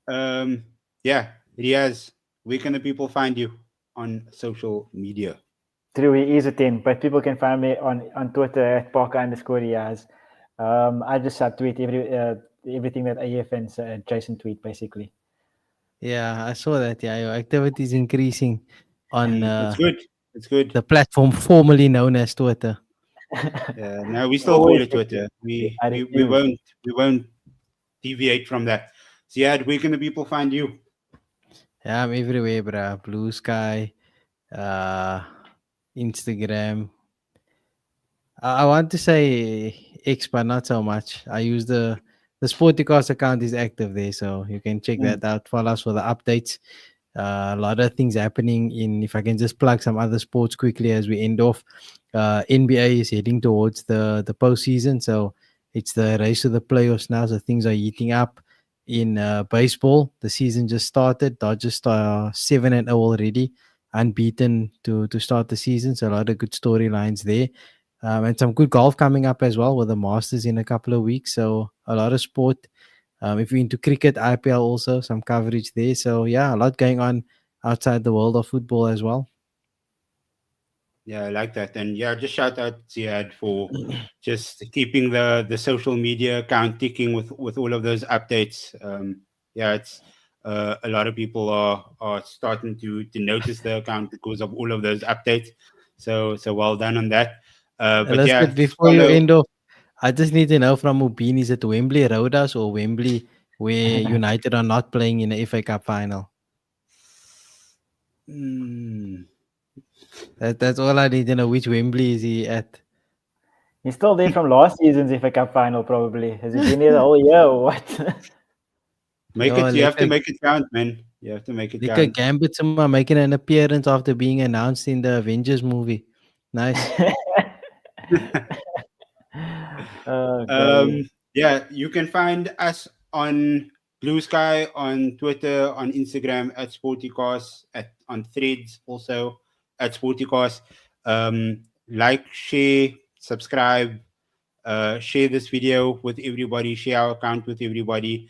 Speaker 1: um, yeah, Riaz, where can the people find you on social media?
Speaker 3: True, he is a 10, but people can find me on Twitter at Parker_Riaz. I just subtweet everything that AF and Jason tweet, basically.
Speaker 2: Yeah, I saw that. Yeah, your activity is increasing on
Speaker 1: It's good. It's good.
Speaker 2: the platform formerly known as Twitter.
Speaker 1: Yeah, no, we still call
Speaker 3: Always
Speaker 1: it
Speaker 3: active.
Speaker 1: Twitter.
Speaker 3: I
Speaker 1: We
Speaker 3: refuse.
Speaker 1: won't deviate from that. Ziad, where can the people find you?
Speaker 2: Yeah, I'm everywhere, bruh. Blue Sky, uh, Instagram. I want to say X, but not so much. I use the Sportycast account is active there, so you can check
Speaker 3: Mm.
Speaker 2: that out. Follow us for the updates. A lot of things happening in. If I can just plug some other sports quickly as we end off, NBA is heading towards the postseason, so it's the race to the playoffs now. So things are heating up. In baseball, the season just started. Dodgers are 7-0 already, unbeaten to start the season. So a lot of good storylines there. And some good golf coming up as well with the Masters in a couple of weeks. So a lot of sport. If you're into cricket, IPL also some coverage there. So yeah, a lot going on outside the world of football as well.
Speaker 1: Yeah, I like that. And yeah, just shout out Ziad for just keeping the social media account ticking with all of those updates. Yeah, it's a lot of people are starting to notice the account because of all of those updates. So well done on that. But yeah,
Speaker 2: Elizabeth, before you
Speaker 1: follow.
Speaker 2: end off, I just need to know from Ubin, is it Wembley Roadhouse or Wembley where United are not playing in the FA Cup final?
Speaker 1: Hmm.
Speaker 2: That's all I need to know. Which Wembley is he at?
Speaker 3: He's still there from last season's FA Cup final, probably. Has he been here the whole year or what?
Speaker 1: Make
Speaker 2: Yo,
Speaker 1: it. You have to make it count, man. You have to make it
Speaker 2: Lika
Speaker 1: count.
Speaker 2: Gambit Suma making an appearance after being announced in the Avengers movie. Nice.
Speaker 3: Great.
Speaker 1: Yeah, you can find us on Blue Sky, on Twitter, on Instagram at Sportycast, on Threads also at Sportycast. Like, share, subscribe, share this video with everybody, share our account with everybody.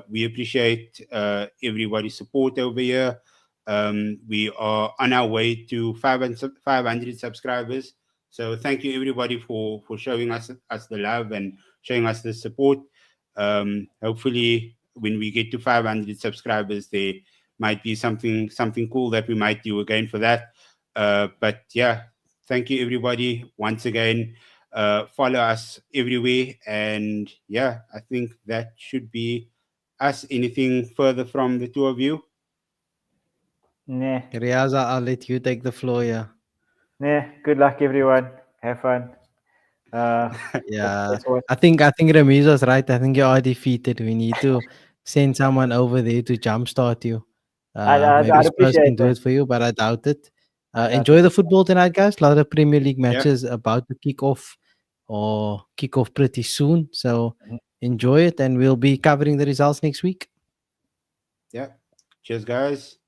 Speaker 1: We appreciate everybody's support over here. We are on our way to 500 subscribers. So thank you everybody for showing us the love and showing us the support. Hopefully, when we get to 500 subscribers, there might be something cool that we might do again for that. But yeah, thank you everybody once again. Follow us everywhere, and yeah, I think that should be us. Anything further from the two of you?
Speaker 3: Nah,
Speaker 2: Riaza, I'll let you take the floor. Yeah.
Speaker 3: nah. Good luck, everyone. Have fun.
Speaker 2: Yeah,
Speaker 3: That's what
Speaker 2: I think Ramiz was right. I think you are defeated. We need to send someone over there to jumpstart you. Maybe
Speaker 3: I'd
Speaker 2: Spurs
Speaker 3: appreciate
Speaker 2: can do
Speaker 3: that.
Speaker 2: it for you, but I doubt it.
Speaker 3: I'd
Speaker 2: Enjoy the
Speaker 3: appreciate
Speaker 2: football tonight, guys. A lot of Premier League
Speaker 1: Yeah,
Speaker 2: matches about to kick off or kick off pretty soon. So
Speaker 3: that.
Speaker 2: enjoy it, and we'll be covering the results next week.
Speaker 1: yeah. Cheers, guys.